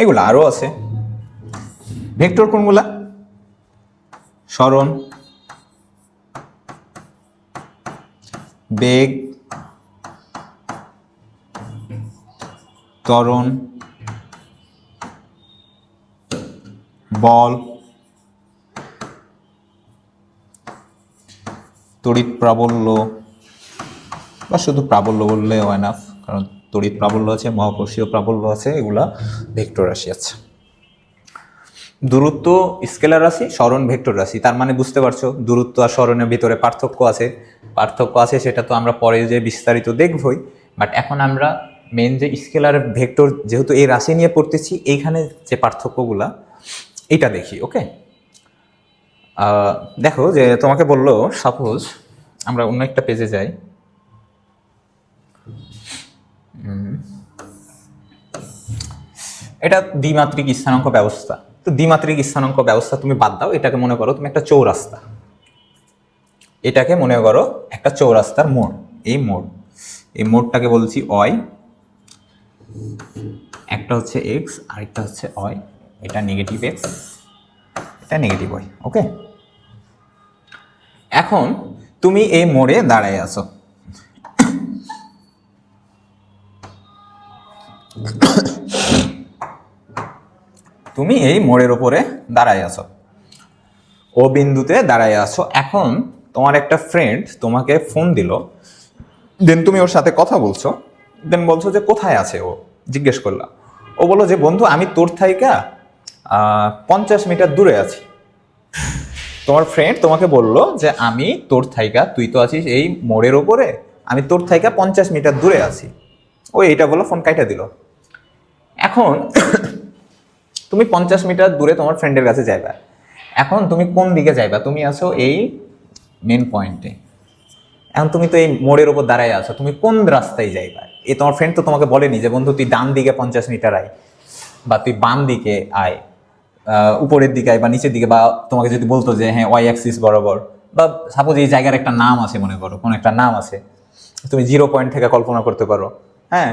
এগুলো আরো আছে। ভেক্টর কোনগুলা? সরণ, বেগ, ত্বরণ, বল, তড়িৎ প্রাবল্য, বা শুধু প্রাবল্য বললে এনাফ, কারণ তড়িৎ প্রাবল্য আছে, মহাকর্ষীয় প্রাবল্য আছে, এগুলা ভেক্টর রাশি আছে। দূরত্ব স্কেলার রাশি, সরণ ভেক্টর রাশি। তার মানে বুঝতে পারছো দূরত্ব আর সরণের ভিতরে পার্থক্য আছে, সেটা তো আমরা পরে যে বিস্তারিত দেখবই। বাট এখন আমরা মেন যে স্কেলার ভেক্টর, যেহেতু এই রাশি নিয়ে পড়তেছি, এইখানে যে পার্থক্যগুলা এটা দেখি। ওকে, আহ, দেখো যে তোমাকে বললো সাপোজ আমরা অন্য একটা পেজে যাই। এটা দ্বিমাত্রিক স্থানাঙ্ক ব্যবস্থা। তো দ্বিমাত্রিক স্থানাঙ্ক ব্যবস্থা তুমি বাদ দাও, এটাকে মনে করো তুমি একটা চৌরাস্তা। এটাকে মনে করো একটা চৌরাস্তার মোড়। এই মোড়টাকে বলছি অয়, একটা হচ্ছে এক্স আরেকটা হচ্ছে অয়। এটা নেগেটিভ এক্স, এটা নেগেটিভ ওয়াই। ওকে, এখন তুমি এই মোড়ে দাঁড়ায় আছো। তুমি এই মোড়ের উপরে দাঁড়ায় আছো, ও বিন্দুতে দাঁড়ায় আছো। এখন তোমার একটা ফ্রেন্ড তোমাকে ফোন দিল, দেন তুমি ওর সাথে কথা বলছো, দেন বলছো যে কোথায় আছে ও, জিজ্ঞেস করলা। ও বললো যে বন্ধু আমি তোর থাইকা 50 মিটার দূরে আছি। তোমার ফ্রেন্ড তোমাকে বললো যে আমি তোর থাইকা, তুই তো আছিস এই মোড়ের ওপরে, আমি তোর থাইকা 50 মিটার দূরে আছি। ও এইটা বলো, ফোন কাইটা দিল। এখন তুমি 50 মিটার দূরে তোমার ফ্রেন্ডের কাছে যাইবা। এখন তুমি কোন দিকে যাইবা? তুমি আছো এই মেন পয়েন্টে। এখন তুমি তো এই মোড়ের উপর দাঁড়ায় আছো, তুমি কোন রাস্তায় যাইবা? এই তোমার ফ্রেন্ড তো তোমাকে বলেনি যে বন্ধু তুই ডান দিকে 50 মিটার আয়, বা তুই বাম দিকে আয়, উপরের দিকে আয় বা নিচের দিকে, বা তোমাকে যদি বলতো যে হ্যাঁ ওয়াই অ্যাক্সিস বরাবর, বা সাপোজ এই জায়গার একটা নাম আছে, মনে করো কোন একটা নাম আছে, তুমি 0 পয়েন্ট থেকে কল্পনা করতে পারো। হ্যাঁ,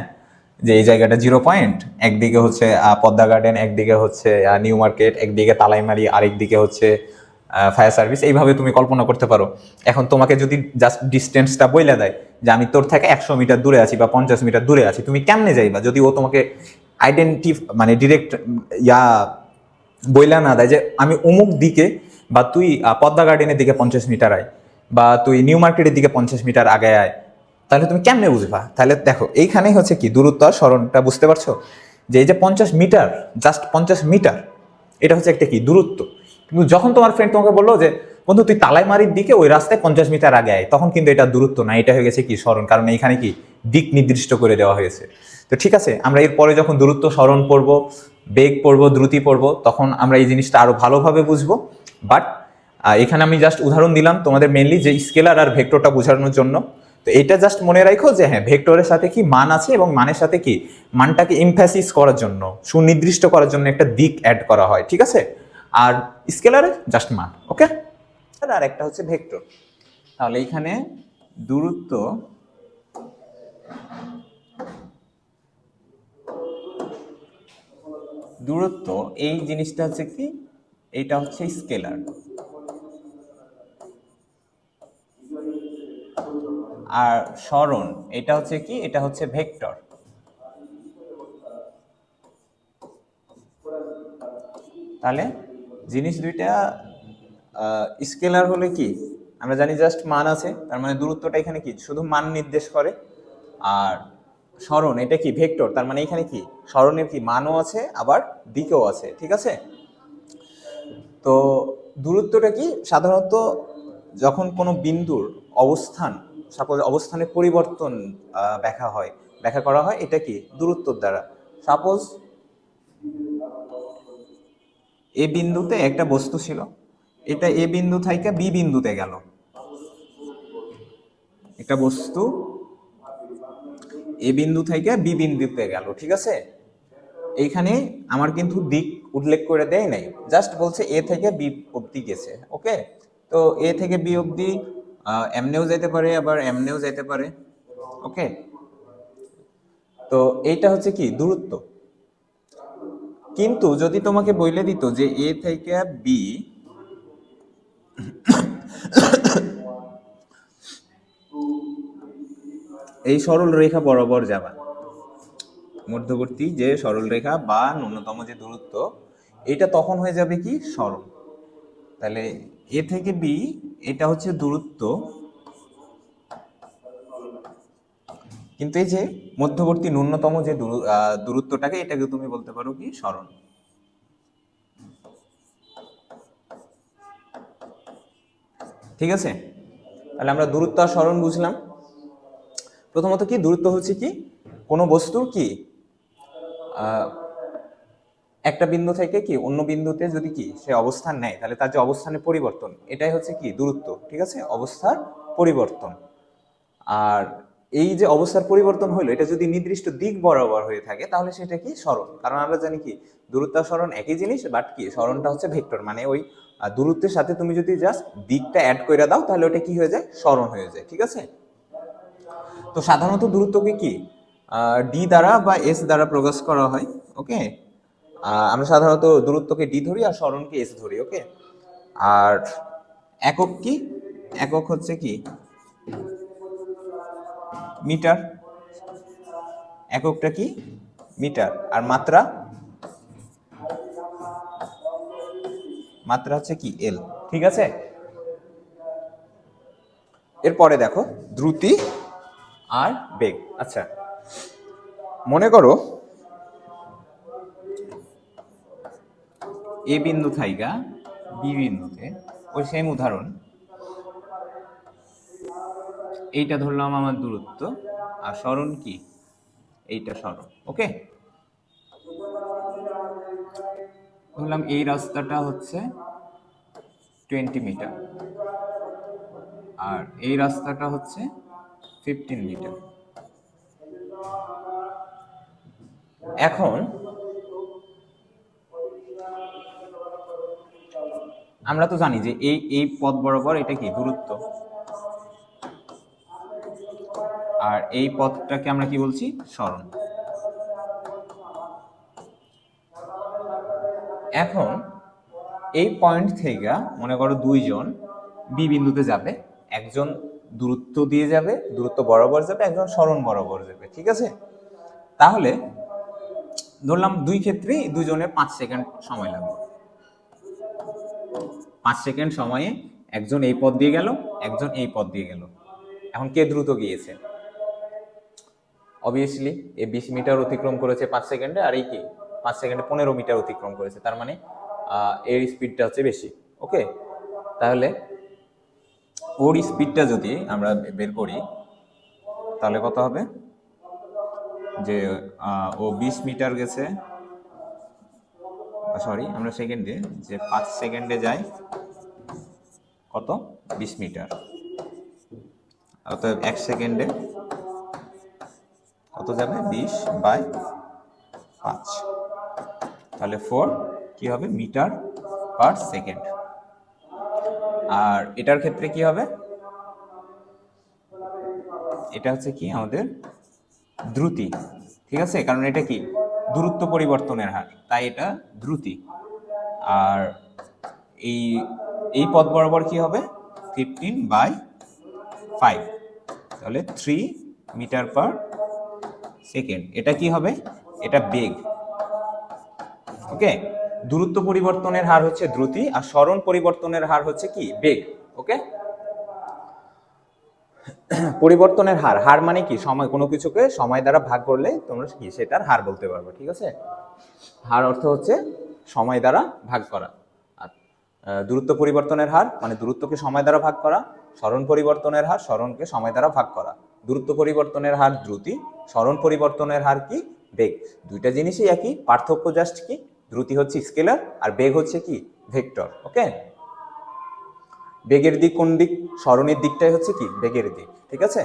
যে এই জায়গাটা 0 পয়েন্ট, একদিকে হচ্ছে পদ্মা গার্ডেন, একদিকে হচ্ছে নিউ মার্কেট, একদিকে তালাইমারি, আরেকদিকে হচ্ছে ফায়ার সার্ভিস। এইভাবে তুমি কল্পনা করতে পারো। এখন তোমাকে যদি জাস্ট ডিস্টেন্সটা বইলা দেয় যে আমি তোর থেকে 100 মিটার দূরে আছি বা 50 মিটার দূরে আছি, তুমি কেমনে যাইবা? যদি ও তোমাকে মানে ডিরেক্ট ইয়া বইলা না দেয় যে আমি অমুক দিকে, বা তুই পদ্মা গার্ডেনের দিকে 50 মিটার আয়, বা তুই নিউ মার্কেটের দিকে 50 মিটার আগে আয়, তাহলে তুমি কেমনে বুঝবা? তাহলে দেখো এইখানেই হচ্ছে কি দূরত্ব আর স্মরণটা, বুঝতে পারছো? যে এই যে 50 মিটার, জাস্ট 50 মিটার, এটা হচ্ছে একটা কি দূরত্ব। কিন্তু যখন তোমার ফ্রেন্ড তোমাকে বললো যে বন্ধু তুই তালাইমারির দিকে ওই রাস্তায় 50 মিটার আগে আয়, তখন কিন্তু এটা দূরত্ব না, এটা হয়ে গেছে কি স্মরণ। কারণ এইখানে কি দিক নির্দিষ্ট করে দেওয়া হয়েছে। তো ঠিক আছে, আমরা এরপরে যখন দূরত্ব, স্মরণ পড়বো, বেগ পড়বো, দ্রুতি পড়বো, তখন আমরা এই জিনিসটা আরো ভালোভাবে বুঝবো। বাট এখানে আমি জাস্ট উদাহরণ দিলাম তোমাদের মেনলি যে স্কেলার আর ভেক্টরটা বোঝানোর জন্য। তো এটা জাস্ট মনে রাখো যে হ্যাঁ ভেক্টরের সাথে কি মান আছে, এবং মানের সাথে কি মানটাকে এমফ্যাসিস করার জন্য, সুনির্দিষ্ট করার জন্য একটা দিক অ্যাড করা হয়। ঠিক আছে, আর স্কেলারে জাস্ট মান। ওকে, আর একটা হচ্ছে ভেক্টর। তাহলে এখানে দূরত্ব, এই জিনিসটা হচ্ছে কি, এইটা হচ্ছে স্কেলার। আর সরণ এটা হচ্ছে কি, এটা হচ্ছে ভেক্টর। তাহলে জিনিস দুইটা, স্কেলার হলে কি আমরা জানি জাস্ট মান আছে, তার মানে দূরত্বটা এখানে কি শুধু মান নির্দেশ করে। আর সরণ এটা কি ভেক্টর, তার মানে এখানে কি সরণের কি মানও আছে আবার দিকও আছে। ঠিক আছে, তো দূরত্বটা কি সাধারণত যখন কোনো বিন্দুর অবস্থান, সাপোজ অবস্থানের পরিবর্তন ব্যাখ্যা করা হয় এটা কি দূরত্বর দ্বারা। সাপোজ এ বিন্দুতে একটা বস্তু ছিল, এটা এ বিন্দু থেকে বি বিন্দুতে গেল। একটা বস্তু এ বিন্দু থেকে বি বিন্দুতে গেল। ঠিক আছে, এইখানে আমার কিন্তু দিক উল্লেখ করে দেয় নাই, জাস্ট বলছে এ থেকে বি অবধি গেছে। ওকে, তো এ থেকে বি অবধি এমনেও যেতে পারে আবার এমনেও যেতে পারে। ওকে, তো এইটা হচ্ছে কি দূরত্ব। কিন্তু যদি তোমাকে বলে দিত যে এ থেকে বি এই সরল রেখা বরাবর যাবা, মধ্যবর্তী যে সরল রেখা বা ন্যূনতম যে দূরত্ব, এটা তখন হয়ে যাবে কি সরল। তাহলে এ থেকে বি এটা হচ্ছে দূরত্ব, কিন্তু এই যে মধ্যবর্তী ন্যূনতম যে দূরত্বটাকে, এটাকে তুমি বলতে পারো কি সরণ। ঠিক আছে, তাহলে আমরা দূরত্ব আর সরণ বুঝলাম। প্রথমত কি দূরত্ব হচ্ছে কি কোনো বস্তুর কি একটা বিন্দু থেকে কি অন্য বিন্দুতে যদি কি সে অবস্থান নেয়, তাহলে তার যে অবস্থানের পরিবর্তন, এটাই হচ্ছে কি দূরত্ব, ঠিক আছে, অবস্থার পরিবর্তন। আর এই যে অবস্থার পরিবর্তন হলো, এটা যদি নির্দিষ্ট দিক বরাবর হয়ে থাকে তাহলে সেটা কি সরণ। কারণ আমরা জানি কি দূরত্ব আর সরণ একই জিনিস, বাট কি সরণটা হচ্ছে ভেক্টর, মানে ওই দূরত্বের সাথে তুমি যদি জাস্ট দিকটা অ্যাড করে দাও তাহলে ওটা কি হয়ে যায়, সরণ হয়ে যায়, ঠিক আছে। তো সাধারণত দূরত্বকে কি ডি দ্বারা বা এস দ্বারা প্রকাশ করা হয়, ওকে। আমরা সাধারণত দূরত্বকে ডি ধরি আর সরণকে এস ধরি, ওকে। আর একক কি, একক হচ্ছে কি মিটার, এককটা কি মিটার। আর মাত্রা, মাত্রা হচ্ছে কি এল, ঠিক আছে। এরপরে দেখো দ্রুতি আর বেগ। আচ্ছা, মনে করো এ বিন্দু থাইকা বি বিন্দুতে, ওই সেম উদাহরণ, এইটা ধরলাম আমার দূরত্ব আর সরণ কি এইটা সরণ, ওকে। ধরলাম এই রাস্তাটা হচ্ছে 20 মিটার আর এই রাস্তাটা হচ্ছে 15 মিটার। এখন আমরা তো জানি যে এই এই পথ বরাবর এটা কি দূরত্ব, আর এই পথটাকে আমরা কি বলছি, সরণ। এখন এই পয়েন্ট থেকে মনে করো দুইজন বি বিন্দুতে যাবে, একজন দূরত্ব দিয়ে যাবে, দূরত্ব বরাবর যাবে, একজন সরণ বরাবর যাবে, ঠিক আছে। তাহলে ধরলাম দুই ক্ষেত্রেই দুজনের 5 সেকেন্ড সময় লাগবে। 5 সেকেন্ড সময়ে একজন এই পথ দিয়ে গেল, একজন এই পথ দিয়ে গেল। এখন কে দ্রুত গিয়েছে? অবভিয়াসলি এই 20 মিটার অতিক্রম করেছে 5 সেকেন্ডে, আর এই কি 5 সেকেন্ডে 15 মিটার অতিক্রম করেছে, তার মানে এর স্পিডটা হচ্ছে বেশি, ওকে। তাহলে ওর স্পিডটা যদি আমরা বের করি তাহলে কত হবে, যে ও 20 মিটার গেছে, সরি আমরা সেকেন্ডে, যে 5 সেকেন্ডে যায় কত 20 মিটার, অর্থাৎ 1 সেকেন্ডে কত যাবে 20/5, তাহলে 4 কি হবে মিটার পার সেকেন্ড। আর এটার ক্ষেত্রে কি হবে, এটা হচ্ছে কি আমাদের দ্রুতি, ঠিক আছে, কারণ এটা কি দূরত্ব পরিবর্তনের হার, তাই এটা দ্রুতি। আর এই এই পথ বরাবর কি হবে 15/5, তাহলে 3 মিটার পার সেকেন্ড। এটা কি হবে, এটা বেগ, ওকে। দূরত্ব পরিবর্তনের হার হচ্ছে দ্রুতি আর সরণ পরিবর্তনের হার হচ্ছে কি বেগ, ওকে। পরিবর্তনের হার, হার মানে কি সময়, কোনো কিছুকে সময় দ্বারা ভাগ করলে তোমরা কি সেটার হার বলতে পারবে, ঠিক আছে। হার অর্থ হচ্ছে সময় দ্বারা ভাগ করা। আর দূরত্ব পরিবর্তনের হার মানে দূরত্বকে সময় দ্বারা ভাগ করা, সরণ পরিবর্তনের হার সরণকে সময় দ্বারা ভাগ করা। দূরত্ব পরিবর্তনের হার দ্রুতি, সরণ পরিবর্তনের হার কি বেগ। দুইটা জিনিসই একই, পার্থক্য জাস্ট কি দ্রুতি হচ্ছে স্কেলার আর বেগ হচ্ছে কি ভেক্টর, ওকে। বেগের দিক কোন দিক, সরণের দিকটাই হচ্ছে কি বেগের দিক, ঠিক আছে।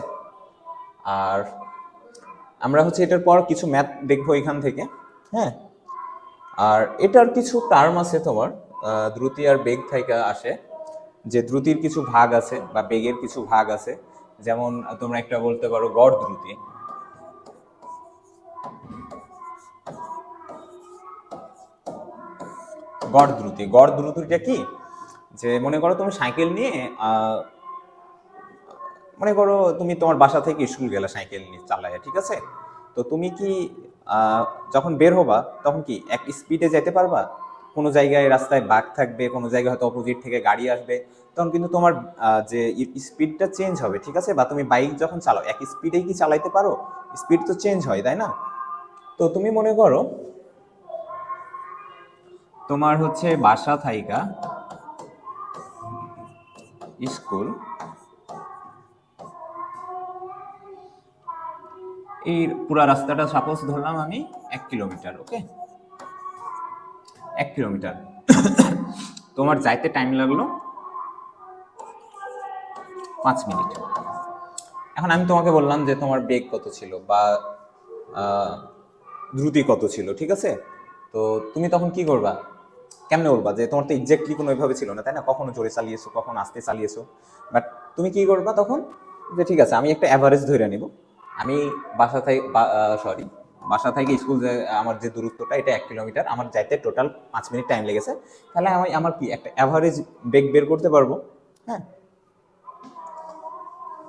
আর আমরা হচ্ছে এটার পর কিছু ম্যাথ দেখবো এখান থেকে, হ্যাঁ। আর এটার কিছু টার্ম আছে তোমার দ্রুতি আর বেগ থেকে আসে, যে দ্রুতির কিছু ভাগ আছে বা বেগের কিছু ভাগ আছে, যেমন তোমরা একটা বলতে পারো গড় দ্রুতি। গড় দ্রুতি, গড় দ্রুতিটা কি, যে মনে করো তুমি সাইকেল নিয়ে মনে করো তুমি তোমার বাসা থেকে স্কুল গেলা সাইকেল নিয়ে চালায়, ঠিক আছে। তো তুমি কি যখন বের হবা তখন কি এক স্পিডে যেতে পারবা? কোনো জায়গায় রাস্তায় বাঁক থাকবে, কোনো জায়গায় হয়তো অপোজিট থেকে গাড়ি আসবে, তখন কিন্তু তোমার যে স্পিডটা চেঞ্জ হবে, ঠিক আছে। বা তুমি বাইক যখন চালাও এক স্পিডেই কি চালাইতে পারো? স্পিড তো চেঞ্জ হয়, তাই না? তো তুমি মনে করো তোমার হচ্ছে বাসা থাইকা স্কুল এই পুরা রাস্তাটা সাপোজ ধরলাম আমি 1 কিলোমিটার, ওকে। 1 কিলোমিটার। তোমার যাইতে টাইম লাগলো 5 মিনিট। এখন আমি তোমাকে বললাম যে তোমার বেগ কত ছিল বা দ্রুতি কত ছিল, ঠিক আছে? তো তুমি তখন কি করবা? কেমনে বলবা যে তোমার তো এক্স্যাক্টলি কোনো ওইভাবে ছিল না, তাই না? কখনো জোরে চালিয়েছো, কখনো আস্তে চালিয়েছো, বাট তুমি কি করবা তখন? যে ঠিক আছে, আমি একটা অ্যাভারেজ ধরে নিব। আমি বাসা থেকে বাসা থেকে স্কুল যে আমার যে দূরত্বটা, এটা 1 কিলোমিটার, আমার যাইতে টোটাল 5 মিনিট টাইম লেগেছে। তাহলে আমি আমার কি একটা অ্যাভারেজ বেগ বের করতে পারবো। হ্যাঁ,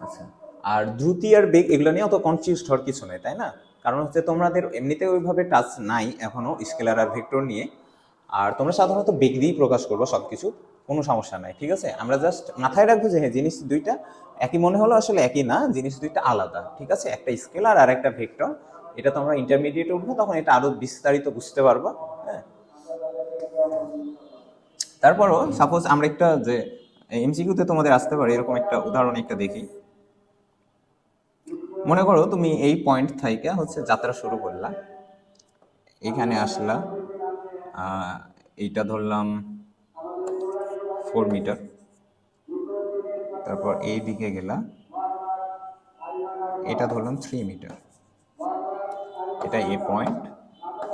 আচ্ছা। আর দ্রুতি আর বেগ এগুলো নিয়ে অত কনফিউজ হওয়ার কিছু নেই, তাই না? কারণ হচ্ছে তোমাদের এমনিতে ওইভাবে টাচ নাই এখনো স্কেলার আর ভেক্টর নিয়ে। আর তোমরা সাধারণত বেগ দিয়েই প্রকাশ করবো সব কিছু, কোনো সমস্যা নাই, ঠিক আছে? আমরা জাস্ট মাথায় রাখবো যে হ্যাঁ, জিনিস দুইটা একই মনে হলো, আসলে একই না, জিনিস দুইটা আলাদা, ঠিক আছে? একটা স্কেলার আর একটা ভেক্টর। এটা তোমরা ইন্টারমিডিয়েটে উঠবো, তখন এটা আরো বিস্তারিত বুঝতে পারবা। হ্যাঁ, তারপরও সাপোজ আমরা একটা যে এমসিকিউতে তোমাদের আসতে পারে এরকম একটা উদাহরণ একটা দেখি। মনে করো তুমি এই পয়েন্ট থেকে হচ্ছে যাত্রা শুরু করলা, এখানে আসলা, এইটা ধরলাম 4 মিটার, তারপর এই দিকে গেলা, এটা ধরলাম 3 মিটার। এটা এ পয়েন্ট,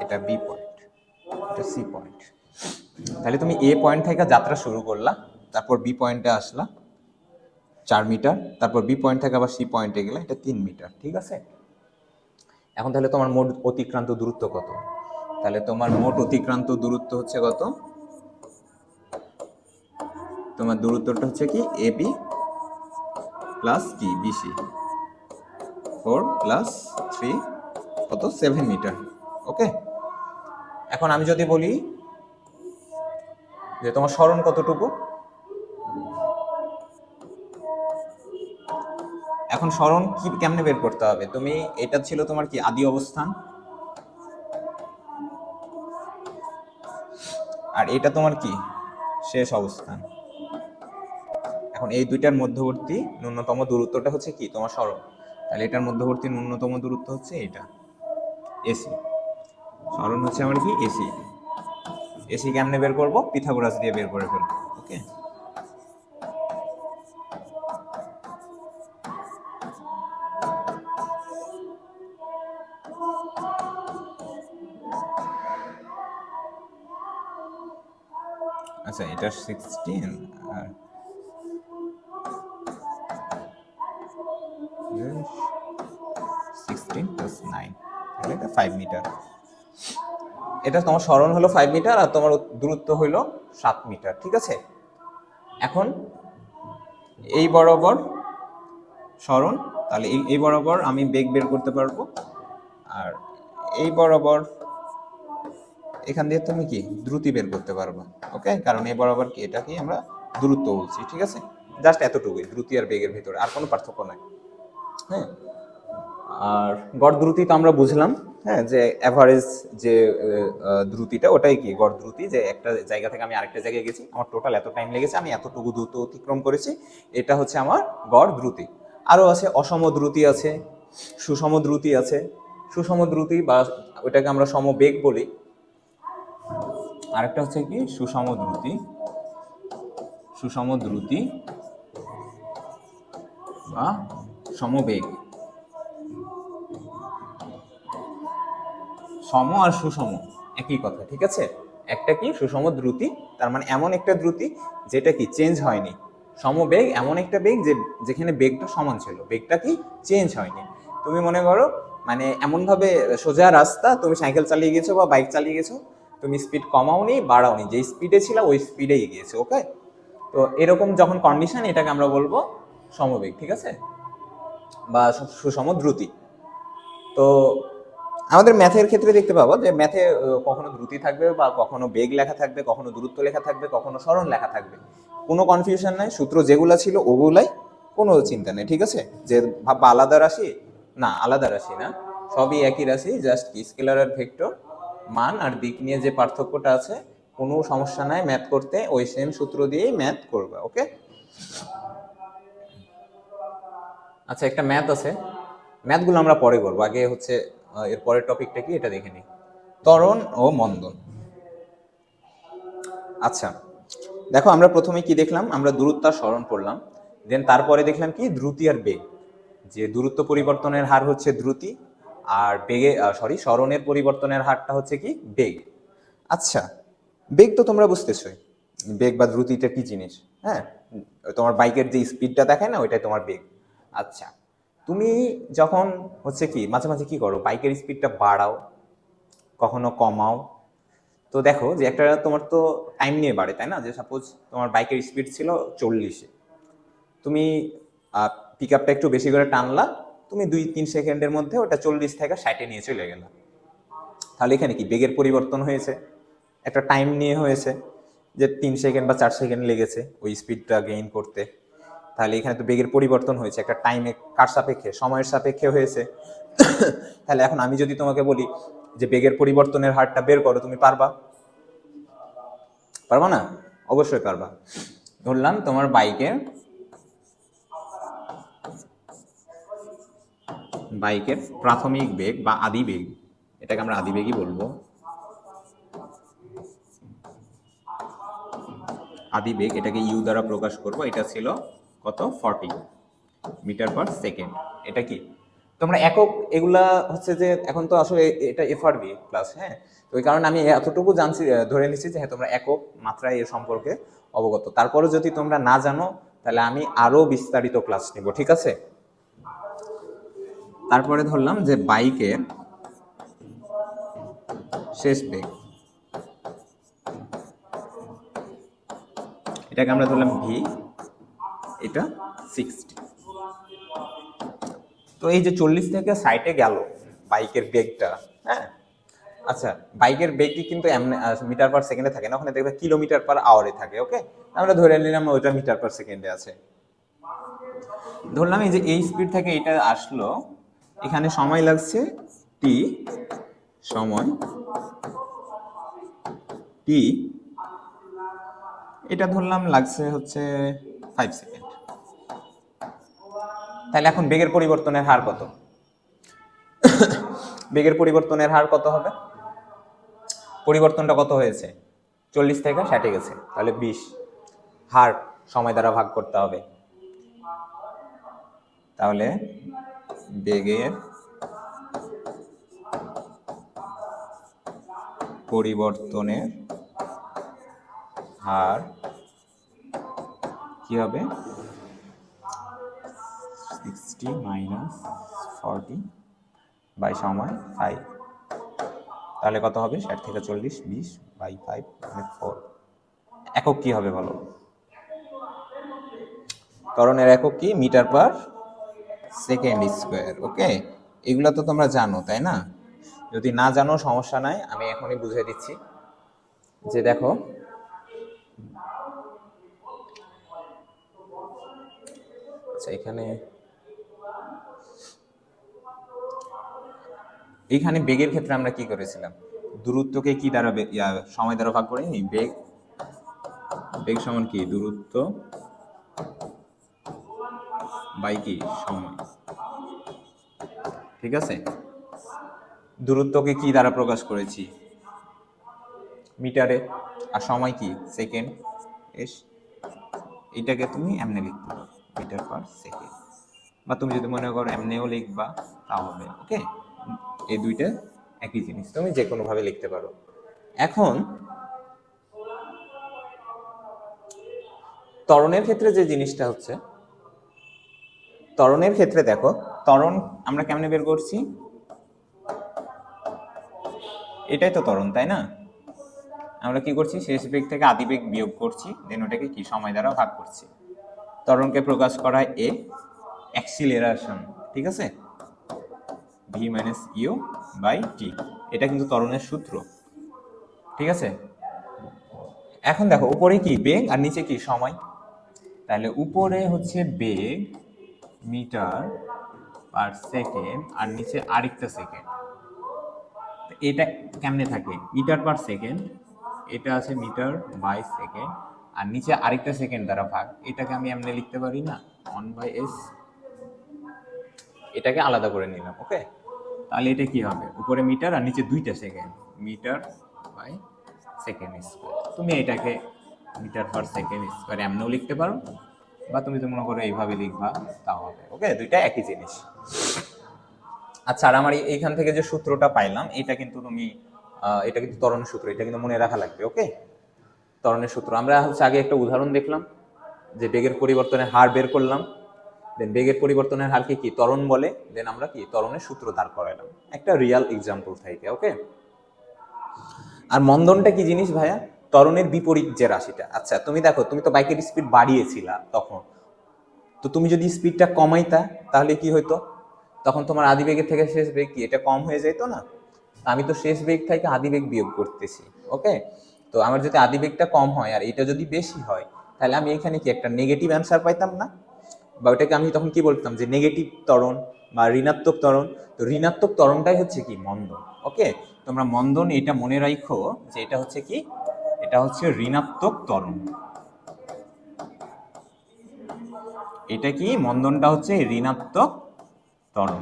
এটা বি পয়েন্ট, এটা সি পয়েন্ট। তাহলে তুমি এ পয়েন্ট থেকে যাত্রা শুরু করলা, তারপর বি পয়েন্টে আসলা 4 মিটার, তারপর বি পয়েন্ট থেকে আবার সি পয়েন্টে গেলা, এটা 3 মিটার, ঠিক আছে? এখন তাহলে তোমার মোট অতিক্রান্ত দূরত্ব কত? তাহলে তোমার মোট অতিক্রান্ত দূরত্ব হচ্ছে কত? তোমার দূরত্বটা হচ্ছে কি এ বি প্লাস কি বিসি, 4 + 3 কত? 7 মিটার। ওকে, এখন আমি যদি বলি যে তোমার সরণ কতটুকু, এখন সরণ কি কেমনে বের করতে হবে? তুমি এটা ছিল তোমার কি আদি অবস্থান, আর এটা তোমার কি শেষ অবস্থান। এখন এই দুইটার মধ্যবর্তী ন্যূনতম দূরত্বটা হচ্ছে কি তোমার সরণ। তাহলে এটার মধ্যবর্তী ন্যূনতম দূরত্ব হচ্ছে এটা এসি। সরণ হচ্ছে আমার কি এসি। এসি কেমনে বের করব? পিথাগোরাস দিয়ে বের করে ফেলবো। ওকে, আচ্ছা, এটা 16 আর 16 + 9, তাহলে এটা 5 মিটার। এটা তোমার সরণ হলো 5 মিটার আর তোমার দূরত্ব হইল 7 মিটার, ঠিক আছে? এখন এই বরাবর সরণ, তাহলে এই বরাবর আমি বেগ বের করতে পারবো, আর এই বরাবর এখান দিয়ে তুমি কি দ্রুতি বের করতে পারবা। ওকে, কারণ এই বরাবর কি এটা কি আমরা দূরত্ব বলছি, ঠিক আছে? জাস্ট এতটুকুই দ্রুতি আর বেগের ভিতরে, আর কোনো পার্থক্য নাই। হ্যাঁ, আর গড় দ্রুতি তো আমরা বুঝলাম। হ্যাঁ, যে অ্যাভারেজ যে দ্রুতিটা, ওটাই কি গড় দ্রুতি, যে একটা জায়গা থেকে আমি আরেকটা জায়গায় গেছি, আমার টোটাল এত টাইম লেগেছে, আমি এতটুকু দ্রুত অতিক্রম করেছি, এটা হচ্ছে আমার গড় দ্রুতি। আরও আছে অসম দ্রুতি আছে, সুষম দ্রুতি আছে। সুষম দ্রুতি বা ওইটাকে আমরা সমবেগ বলি। আরেকটা হচ্ছে কি সুষম দ্রুতি, সুষম দ্রুতি বা সমবেগ। সম আর সুষম একই কথা, ঠিক আছে? একটা কি সুষম দ্রুতি, তার মানে এমন একটা দ্রুতি যেটা কি চেঞ্জ হয়নি। সমবেগ এমন একটা বেগ যে যেখানে বেগটা সমান ছিল, বেগটা কি চেঞ্জ হয়নি। তুমি মনে করো মানে এমন ভাবে সোজা রাস্তা, তুমি সাইকেল চালিয়ে গেছো বা বাইক চালিয়ে গেছো, তুমি স্পিড কমাওনি বাড়াওনি, যে স্পিডে ছিল ওই স্পিডেই গিয়েছো। ওকে, তো এরকম যখন কন্ডিশন, এটাকে আমরা বলবো সমবেগ, ঠিক আছে? বা সুষম দ্রুতি। তো আমাদের ম্যাথের ক্ষেত্রে দেখতে পাবো যে ম্যাথে কখনো দ্রুতি থাকবে বা কখনো বেগ লেখা থাকবে, কখনো দূরত্ব লেখা থাকবে, কখনো সরণ লেখা থাকবে। কোনো কনফিউশন নাই, সূত্র যেগুলা ছিল ওগুলাই, কোনো চিন্তা নেই, ঠিক আছে? যে ভাববা আলাদা রাশি, না আলাদা রাশি না, সবই একই রাশি, জাস্ট কি স্কেলার আর ভেক্টর মান আর দিক নিয়ে যে পার্থক্যটা আছে, কোনো সমস্যা নাই ম্যাথ করতে, ওই সেম সূত্র দিয়েই ম্যাথ করবে। ওকে, আচ্ছা, একটা ম্যাথ আছে, ম্যাথগুলো আমরা পরে করবো, আগে হচ্ছে এর পরের টপিকটা কি এটা দেখে নিই। ত্বরণ ও মন্দন। আচ্ছা, দেখো আমরা প্রথমে কি দেখলাম, আমরা দূরত্ব আর সরণ পড়লাম, দেন তারপরে দেখলাম কি দ্রুতি আর বেগ। যে দূরত্ব পরিবর্তনের হার হচ্ছে দ্রুতি, আর বেগে সরণের পরিবর্তনের হারটা হচ্ছে কি বেগ। আচ্ছা, বেগ তো তোমরা বুঝতেছই, বেগ বা দ্রুতিটা কি জিনিস। হ্যাঁ, তোমার বাইকের যে স্পিডটা দেখায় না, ওইটাই তোমার বেগ। আচ্ছা, তুমি যখন হচ্ছে কি মাঝে মাঝে কি করো, বাইকের স্পিডটা বাড়াও, কখনো কমাও। তো দেখো যে একটা তোমার তো টাইম নিয়ে বাড়ে, তাই না? যে সাপোজ তোমার বাইকের স্পিড ছিল 40-এ, তুমি পিক আপটা একটু বেশি করে টানলা, তুমি 2-3 সেকেন্ডের মধ্যে ওটা 40 থেকে 60-এ নিয়ে চলে গেলা। তাহলে এখানে কি বেগের পরিবর্তন হয়েছে, একটা টাইম নিয়ে হয়েছে, যে 3 সেকেন্ড বা 4 সেকেন্ড লেগেছে ওই স্পিডটা গেইন করতে। তাহলে এখানে তো বেগের পরিবর্তন হয়েছে, একটা টাইমে কার সাপেক্ষে, সময়ের সাপেক্ষে হয়েছে। তাহলে এখন আমি যদি তোমাকে বলি যে বেগের পরিবর্তনের হারটা বের করো, তুমি পারবা? পারবা না? অবশ্যই পারবা। ধরলাম তোমার বাইকের প্রাথমিক বেগ বা আদি বেগ, এটাকে আমরা আদি বেগই বলবো। আদি বেগ, এটাকে ইউ দ্বারা প্রকাশ করব। এটা ছিল কত? 40 মিটার পার সেকেন্ড। এটা কি তোমরা একক, এগুলা হচ্ছে যে এখন তো আসলে এটা এফআরবি ক্লাস, হ্যাঁ, তো ওই কারণে আমি এতটুকু জানছি, ধরে নিচ্ছি যে হ্যাঁ তোমরা একক মাত্রায় এর সম্পর্কে অবগত। তারপরে যদি তোমরা না জানো, তাহলে আমি আরো বিস্তারিত ক্লাস নিব, ঠিক আছে? তারপরে ধরলাম যে বাইকের শেষ বেগ, এটাকে আমরা ধরলাম ভি, এটা 60। তো এই যে 40 থেকে 60-এ গেল বাইকের বেগটা, হ্যাঁ। আচ্ছা, বাইকের বেগটি কিন্তু মিটার পার সেকেন্ডে থাকে না, ওখানে দেখবে কিলোমিটার পার আওয়ারে থাকে। ওকে, আমরা ধরে নিলাম ওইটা মিটার পার সেকেন্ডে আছে। ধরলাম এই যে এই স্পিড থেকে এটা আসলো, এখানে সময় লাগছে টি, সময় টি, এটা ধরলাম লাগছে হচ্ছে 5 সেকেন্ড। তাহলে এখন বেগের পরিবর্তনের হার কত? বেগের পরিবর্তনের হার কত হবে? পরিবর্তনটা কত হয়েছে? 40 থেকে 60-এ গেছে, তাহলে 20 হার সময় দ্বারা ভাগ করতে হবে। তাহলে বেগের পরিবর্তনের হার কি হবে? 60 মাইনাস 40 বাই সময় 5। তাহলে কত হবে? 60 থেকে 40, 20 বাই 5 মানে 4। একক কি হবে বলো? ত্বরণের একক কি? Metre per second square. Okay, এগুলা তো তোমরা জানো, তাই না? যদি না জানো সমস্যা নাই, আমি এখনই বুঝিয়ে দিচ্ছি। যে দেখো, আচ্ছা এইখানে বেগের ক্ষেত্রে আমরা কি করেছিলাম? দূরত্বকে কি দ্বারা সময় দ্বারা ভাগ করিনি? বেগ, বেগ সমান কি? দূরত্ব বাই কি? সময়। ঠিক আছে, দূরত্বকে কি দ্বারা প্রকাশ করেছি? মিটারে, আর সময় কি? সেকেন্ড। এস, এটাকে তুমি এমনি লিখতে পারো, মিটার পার সেকেন্ড, বা তুমি যদি মনে করো এমনিও লিখবা তাও হবে। ওকে, এই দুইটা একই জিনিস, তুমি যে কোনো ভাবে লিখতে পারো। এখন ত্বরণের ক্ষেত্রে যে জিনিসটা হচ্ছে, ত্বরণের ক্ষেত্রে দেখো, ত্বরণ আমরা কেমনে বের করছি? এটাই তো ত্বরণ, তাই না? আমরা কি করছি? শেষ বেগ থেকে আদি বেগ বিয়োগ করছি, দেন ওটাকে কি সময় দ্বারা ভাগ করছি। ত্বরণকে প্রকাশ করা হয় এ, অ্যাক্সিলারেশন, ঠিক আছে, ভি মাইনাস ইউ বাই টি। এটা কিন্তু ত্বরণের সূত্র, ঠিক আছে? এখন দেখো উপরে কি বেগ আর নিচে কি সময়। তাহলে উপরে হচ্ছে বেগ মিটার পার সেকেন্ড, আর নিচে আরেকটা সেকেন্ড। এটা কেমনে থাকে? মিটার পার সেকেন্ড, এটা আছে মিটার বাই সেকেন্ড, আর নিচে আরেকটা সেকেন্ড দ্বারা ভাগ। এটাকে আমি এমনি লিখতে পারি না, 1/s। এটাকে আলাদা করে নিলাম। ওকে, তাহলে এটা কি হবে? উপরে মিটার আর নিচে দুইটা second, metre by second square. তুমি এটাকে মিটার পার সেকেন্ড স্কয়ার এমনও লিখতে পারো, বা তুমি তো মনে করো এইভাবে লিখবা, তাও হবে। ওকে, দুইটা একই জিনিস। আচ্ছা, আর আমার এইখান থেকে যে সূত্রটা পাইলাম, এটা কিন্তু তুমি এটা কিন্তু ত্বরণের সূত্র, এটা কিন্তু মনে রাখা লাগবে। ওকে, ত্বরণের সূত্র আমরা হচ্ছে আগে একটা উদাহরণ দেখলাম, যে বেগের পরিবর্তনের হার বের করলাম, দেন বেগের পরিবর্তনের হারকে কি ত্বরণ বলে, দেন আমরা কি ত্বরণের সূত্র দাঁড় করাইলাম একটা রিয়াল এক্সাম্পল থেকে। ওকে, আর মন্দনটা কি জিনিস ভাইয়া? ত্বরণের বিপরীত যে রাশিটা। আচ্ছা, তুমি দেখো, তুমি তো বাইকের স্পিড বাড়িয়েছিলা তখন, তো তুমি যদি স্পিডটা কমাইতা তাহলে কি হইতো? তখন তোমার আদি বেগের থেকে শেষ বেগ কি এটা কম হয়ে যেত না? আমি তো শেষ বেগ থেকে আদি বেগ বিয়োগ করতেছি। ওকে, তো আমার যদি আদি বেগটা কম হয় আর এটা যদি বেশি হয়, তাহলে আমি এখানে কি একটা নেগেটিভ অ্যান্সার পাইতাম না? বা ওটাকে আমি তখন কি বলতাম, যে নেগেটিভ ত্বরণ বা ঋণাত্মক ত্বরণ। তো ঋণাত্মক ত্বরণটাই হচ্ছে কি মন্দন। ওকে, তোমরা মন্দন এটা মনে রাখো, যে এটা হচ্ছে কি, এটা হচ্ছে ঋণাত্মক ত্বরণ। এটা কি, মন্দনটা হচ্ছে ঋণাত্মক ত্বরণ।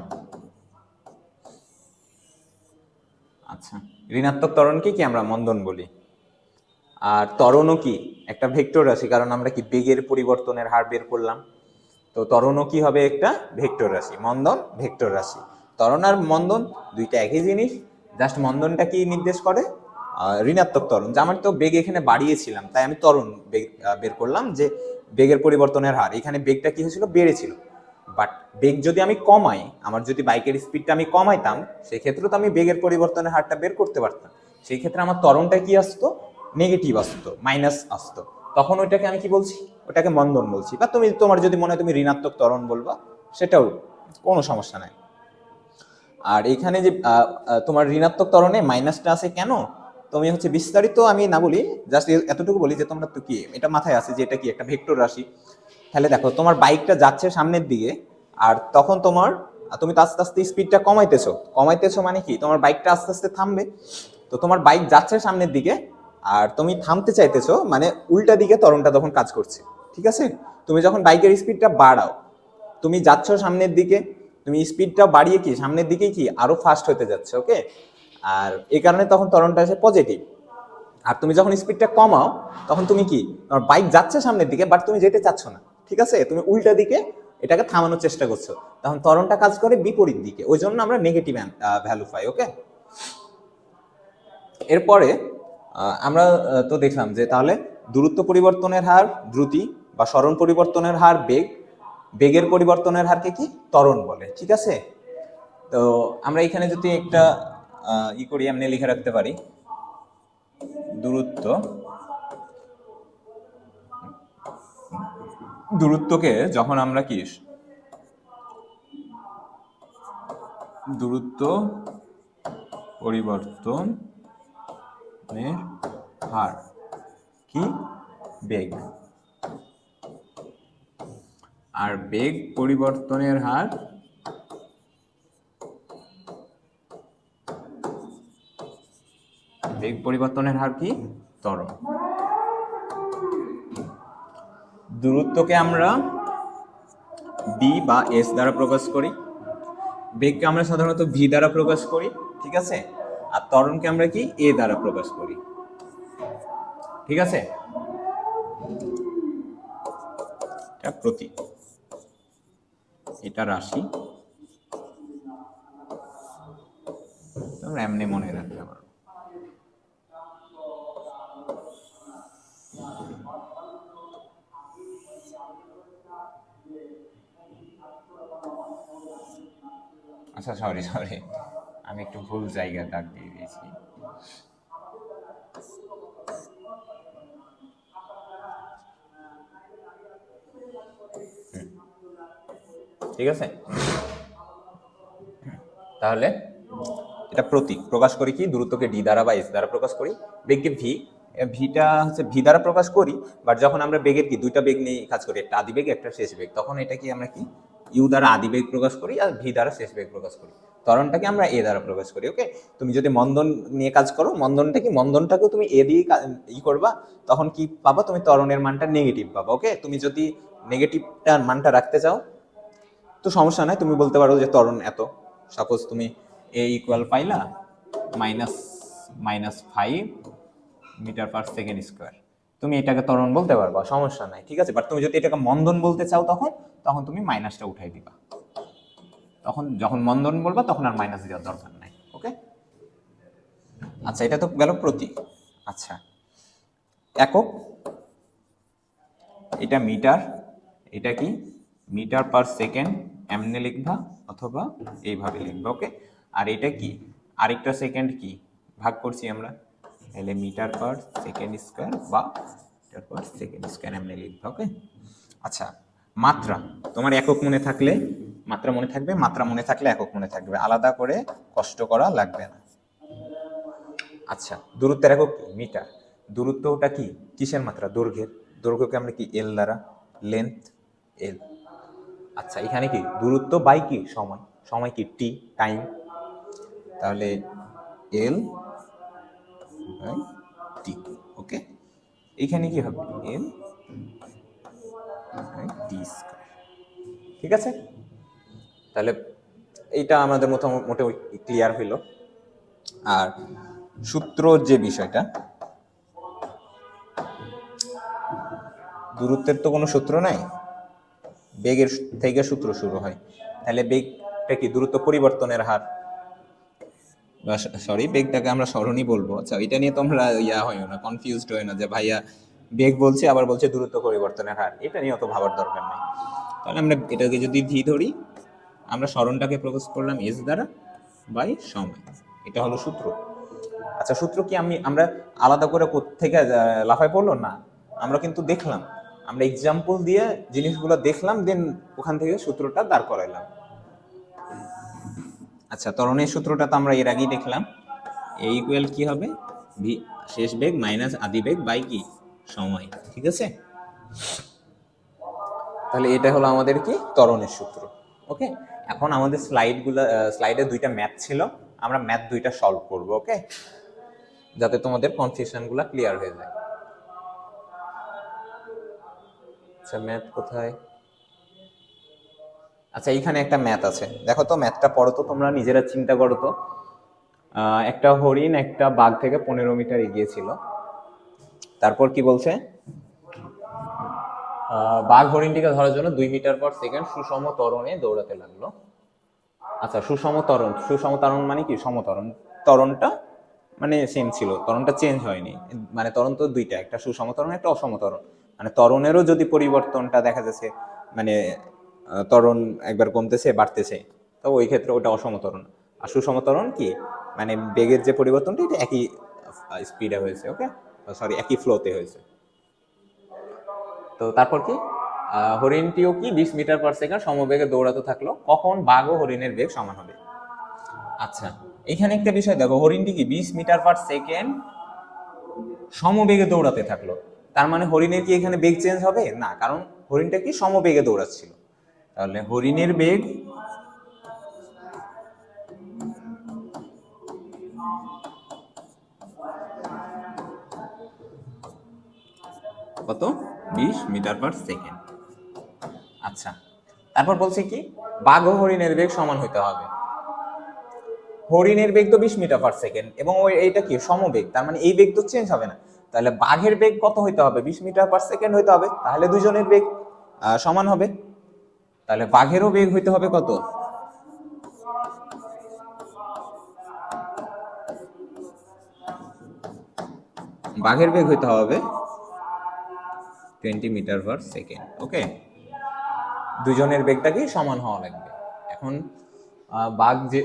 আচ্ছা, ঋণাত্মক ত্বরণকে কি আমরা মন্দন বলি। আর ত্বরণও কি একটা ভেক্টর রাশি, কারণ আমরা কি বেগের পরিবর্তনের হার বের করলাম। তো ত্বরণও কি হবে, একটা ভেক্টর রাশি। মন্দন ভেক্টর রাশি, ত্বরণ আর মন্দন দুইটা একই জিনিস, জাস্ট মন্দনটা কি নির্দেশ করে, ঋণাত্মক ত্বরণ। যে আমার তো বেগ এখানে বাড়িয়েছিলাম, তাই আমি ত্বরণ বেগ বের করলাম, যে বেগের পরিবর্তনের হার, এখানে বেগটা কি হয়েছিল, বেড়েছিল। বাট বেগ যদি আমি কমাই, আমার যদি বাইকের স্পিডটা আমি কমাইতাম, সেই ক্ষেত্রে তো আমি বেগের পরিবর্তনের হারটা বের করতে পারতাম। সেই ক্ষেত্রে আমার ত্বরণটা কি আসতো, নেগেটিভ আসতো, মাইনাস আসতো। তখন ওইটাকে আমি কি বলছি, ওটাকে মন্দন বলছি। বা তুমি তোমার যদি মনে হয় তুমি ঋণাত্মক ত্বরণ বলবা, সেটাও কোনো সমস্যা নাই। আর এখানে যে তোমার ঋণাত্মক ত্বরণে মাইনাসটা আছে কেন, তুমি হচ্ছে বিস্তারিত আমি না বলি, জাস্ট এতটুকু বলি যে তোমরা তো কি এটা মাথায় আছে যে এটা কি একটা ভেক্টর রাশি। তাহলে দেখো, তোমার বাইকটা যাচ্ছে সামনের দিকে, আর তখন তুমি তো আস্তে আস্তে স্পিডটা কমাইতেছো মানে কি, তোমার বাইকটা আস্তে আস্তে থামবে। তো তোমার বাইক যাচ্ছে সামনের দিকে, আর তুমি থামতে চাইতেছো, মানে উল্টা দিকে ত্বরণটা তখন কাজ করছে। ঠিক আছে, তুমি যখন বাইকের স্পিডটা বাড়াও, তুমি যাচ্ছ সামনের দিকে, তুমি স্পিডটা বাড়িয়ে কি সামনের দিকে কি আরো ফাস্ট হতে যাচ্ছে। ওকে, আর এই কারণে তখন ত্বরণটা আসে পজিটিভ। আর তুমি যখন স্পিডটা কমাও, তখন তুমি কি, তোমার বাইক যাচ্ছে সামনের দিকে, বাট তুমি যেতে চাচ্ছ না। ঠিক আছে, তুমি উল্টা দিকে এটাকে থামানোর চেষ্টা করছো, তখন ত্বরণটা কাজ করে বিপরীত দিকে, ওই জন্য আমরা নেগেটিভ ভ্যালু পাই। ওকে, এরপরে আমরা তো দেখলাম যে তাহলে দূরত্ব পরিবর্তনের হার দ্রুতি, বা সরণ পরিবর্তনের হার বেগ, বেগের পরিবর্তনের হারকে কি ত্বরণ বলে। ঠিক আছে, তো আমরা এখানে যদি একটা করি, এমনি লিখে রাখতে পারি, দূরত্ব, দূরত্বকে যখন আমরা কি, দূরত্ব পরিবর্তনের হার কি, বেগ, আর বেগ পরিবর্তনের হার কি, ত্বরণ। দূরত্বকে আমরা বি বা এস দ্বারা প্রকাশ করি, বেগকে আমরা সাধারণত ভি দ্বারা প্রকাশ করি। ঠিক আছে, আর ত্বরণকে আমরা কি এ দ্বারা প্রকাশ করি। ঠিক আছে, এটা প্রতীক, এটা রাশি, তোমরা এমনি মনে রাখতে পারো। আচ্ছা, সরি সরি, আমি একটু ভুল জায়গায় দাগ দিয়ে দিয়েছি। ঠিক আছে, তাহলে এটা প্রতীক, প্রকাশ করি কি, দূরত্বকে ডি দ্বারা বা এস দ্বারা প্রকাশ করি, বেগকে ভি, ভিটা হচ্ছে ভি দ্বারা প্রকাশ করি। বাট যখন আমরা বেগের কি দুইটা বেগ নিয়ে কাজ করি, একটা আদি বেগ একটা শেষ বেগ, তখন এটা কি আমরা কি ইউ দ্বারা আদি বেগ প্রকাশ করি, আর ভি দ্বারা শেষ বেগ প্রকাশ করি। ত্বরণটাকে আমরা এ দ্বারা প্রকাশ করি। ওকে, তুমি যদি মন্দন নিয়ে কাজ করো, মন্দনটাকেও তুমি এ দিয়ে করবা, তখন কি পাবা, তুমি ত্বরণের মানটা নেগেটিভ পাবা। ওকে, তুমি যদি নেগেটিভটার মানটা রাখতে চাও, তো সমস্যা নাই, তুমি বলতে পারো যে ত্বরণ এত, সাপোজ তুমি এ ইকুয়াল পাইলা -5 মিটার পার সেকেন্ড স্কোয়ার। তুমি এটাকে ত্বরণ বলতে পারবা, সমস্যা নাই, ঠিক আছে। বাট তুমি যদি এটাকে মন্দন বলতে চাও তখন তখন তুমি মাইনাসটা উঠাই দিবা। তখন যখন মন্দন বলবা তখন আর মাইনাস দেওয়ার দরকার নাই। ওকে, আচ্ছা এটা তো গেল প্রতীক। আচ্ছা একক, এটা মিটার, এটা কি মিটার পার সেকেন্ড এমনি লিখবা অথবা এইভাবে লিখবা। ওকে, আর এটা কি আরেকটা সেকেন্ড কি ভাগ করছি আমরা, তাহলে মিটার পার সেকেন্ড স্কোয়ার বা মিটার পার সেকেন্ড স্কোয়ার এমনি লিখবা। ওকে, আচ্ছা মাত্রা তোমার একক মনে থাকলে মাত্রা মনে থাকবে, মাত্রা মনে থাকলে একক মনে থাকবে, আলাদা করে কষ্ট করা লাগবে না। আচ্ছা দূরত্বের একক কি মিটার, দূরত্বটা কি কিসের মাত্রা, দৈর্ঘ্যের, দৈর্ঘ্যকে আমরা কি এল দ্বারা, লেন্থ এল। আচ্ছা এখানে কি দূরত্ব বাই কি সময়, সময় কি টি টাইম, তাহলে এল বাই টি। ওকে, এখানে কি হবে এল বাই টি স্কয়ার। ঠিক আছে, তাহলে এইটা আমাদের মোটামুটি ক্লিয়ার হইল। আর সূত্র যে বিষয়টা, দূরত্বের তো কোনো সূত্র নাই, বেগের থেকে সূত্র শুরু হয়। তাহলে বেগটা কি দূরত্ব পরিবর্তনের হার, সরি বেগটাকে আমরা সরণই বলবো। আচ্ছা এটা নিয়ে তোমরা হইও না, কনফিউজড হইও না যে ভাইয়া বেগ বলছে আবার বলছে দূরত্ব পরিবর্তনের হার, এটা নিয়ে অত ভাবার দরকার নাই। তাহলে আমরা এটাকে যদি ভি ধরি, আমরা সরণটাকে প্রকাশ করলাম এস দ্বারা বাই সময়, এটা হলো সূত্র। আচ্ছা সূত্র কি আমরা আলাদা করে থেকে লাফায় পড়লো না, আমরা কিন্তু দেখলাম, আমরা এক্সাম্পল দিয়ে জিনিসগুলো দেখলাম, দেন ওখান থেকে সূত্রটা দাঁড় করাইলাম। আচ্ছা ত্বরণের সূত্রটা তো আমরা এর আগেই দেখলাম, এ ইকুয়াল কি হবে ভি শেষ বেগ মাইনাস আদি বেগ বাই কি সময়। ঠিক আছে, তাহলে এটা হলো আমাদের কি ত্বরণের সূত্র। ওকে, এখন আমাদের স্লাইডে দুইটা ম্যাথ ছিল, আমরা ম্যাথ দুইটা সলভ করব। ওকে, যাতে তোমাদের কনফিউশনগুলো ক্লিয়ার হয়ে যায়। আচ্ছা ম্যাথ কোথায়, আচ্ছা এইখানে একটা ম্যাথ আছে, দেখো তো ম্যাথটা পড়ো তো, তোমরা নিজেরা চিন্তা করো তো। একটা হরিণ একটা বাঘ থেকে 15 মিটার এগিয়ে ছিল, তারপর কি বলছে, বাঘ হরিণটিকে ধরার জন্য 2 মিটার পার সেকেন্ড সুষম ত্বরণে দৌড়াতে লাগলো। আচ্ছা সুষম ত্বরণ মানে কি সমত্বরণ, ত্বরণটা মানে সেম ছিল, ত্বরণটা চেঞ্জ হয়নি, মানে ত্বরণ তো দুইটা, একটা সুষম ত্বরণ একটা অসম ত্বরণ, মানে ত্বরণেরও যদি পরিবর্তনটা দেখা যাচ্ছে, মানে ত্বরণ একবার কমতেছে বাড়তেছে, তো ওই ক্ষেত্রে ওটা অসম ত্বরণ। আর সুষম ত্বরণ কি মানে বেগের যে পরিবর্তনটা এটা একই স্পিডে হয়েছে। ওকে, সরি একই ফ্লোতে হয়েছে। তো তারপর কি হরিণটিও কি 20 মিটার পার সেকেন্ড সমবেগে দৌড়াতে থাকলো, কখন বাঘ ও হরিণের বেগ সমান হবে। আচ্ছা এখানে একটা বিষয় দেখো, হরিণটি কি 20 মিটার পার সেকেন্ড সমবেগে দৌড়াতে থাকলো, তার মানে হরিণের কি এখানে বেগ চেঞ্জ হবে না, কারণ হরিণটা কি সমবেগে দৌড়াচ্ছিল। তাহলে হরিণের বেগ কত 20 মিটার পার সেকেন্ড। আচ্ছা তারপর বলছে কি বাঘ ও হরিণের বেগ সমান হইতে হবে, হরিণের বেগ তো 20 মিটার পার সেকেন্ড এবং এইটা কি সমবেগ, তার মানে এই বেগ তো চেঞ্জ হবে না। তাহলে বাঘের বেগ কত হইতে হবে 20 মিটার পার সেকেন্ড হইতে হবে, তাহলে দুজনের বেগ সমান হবে। তাহলে বাঘেরও বেগ হইতে হবে কত, বাঘের বেগ হইতে হবে 20 মিটার পার সেকেন্ড। ওকে, দুজনের বেগটা কি সমান হওয়া লাগবে। এখন বাঘ যে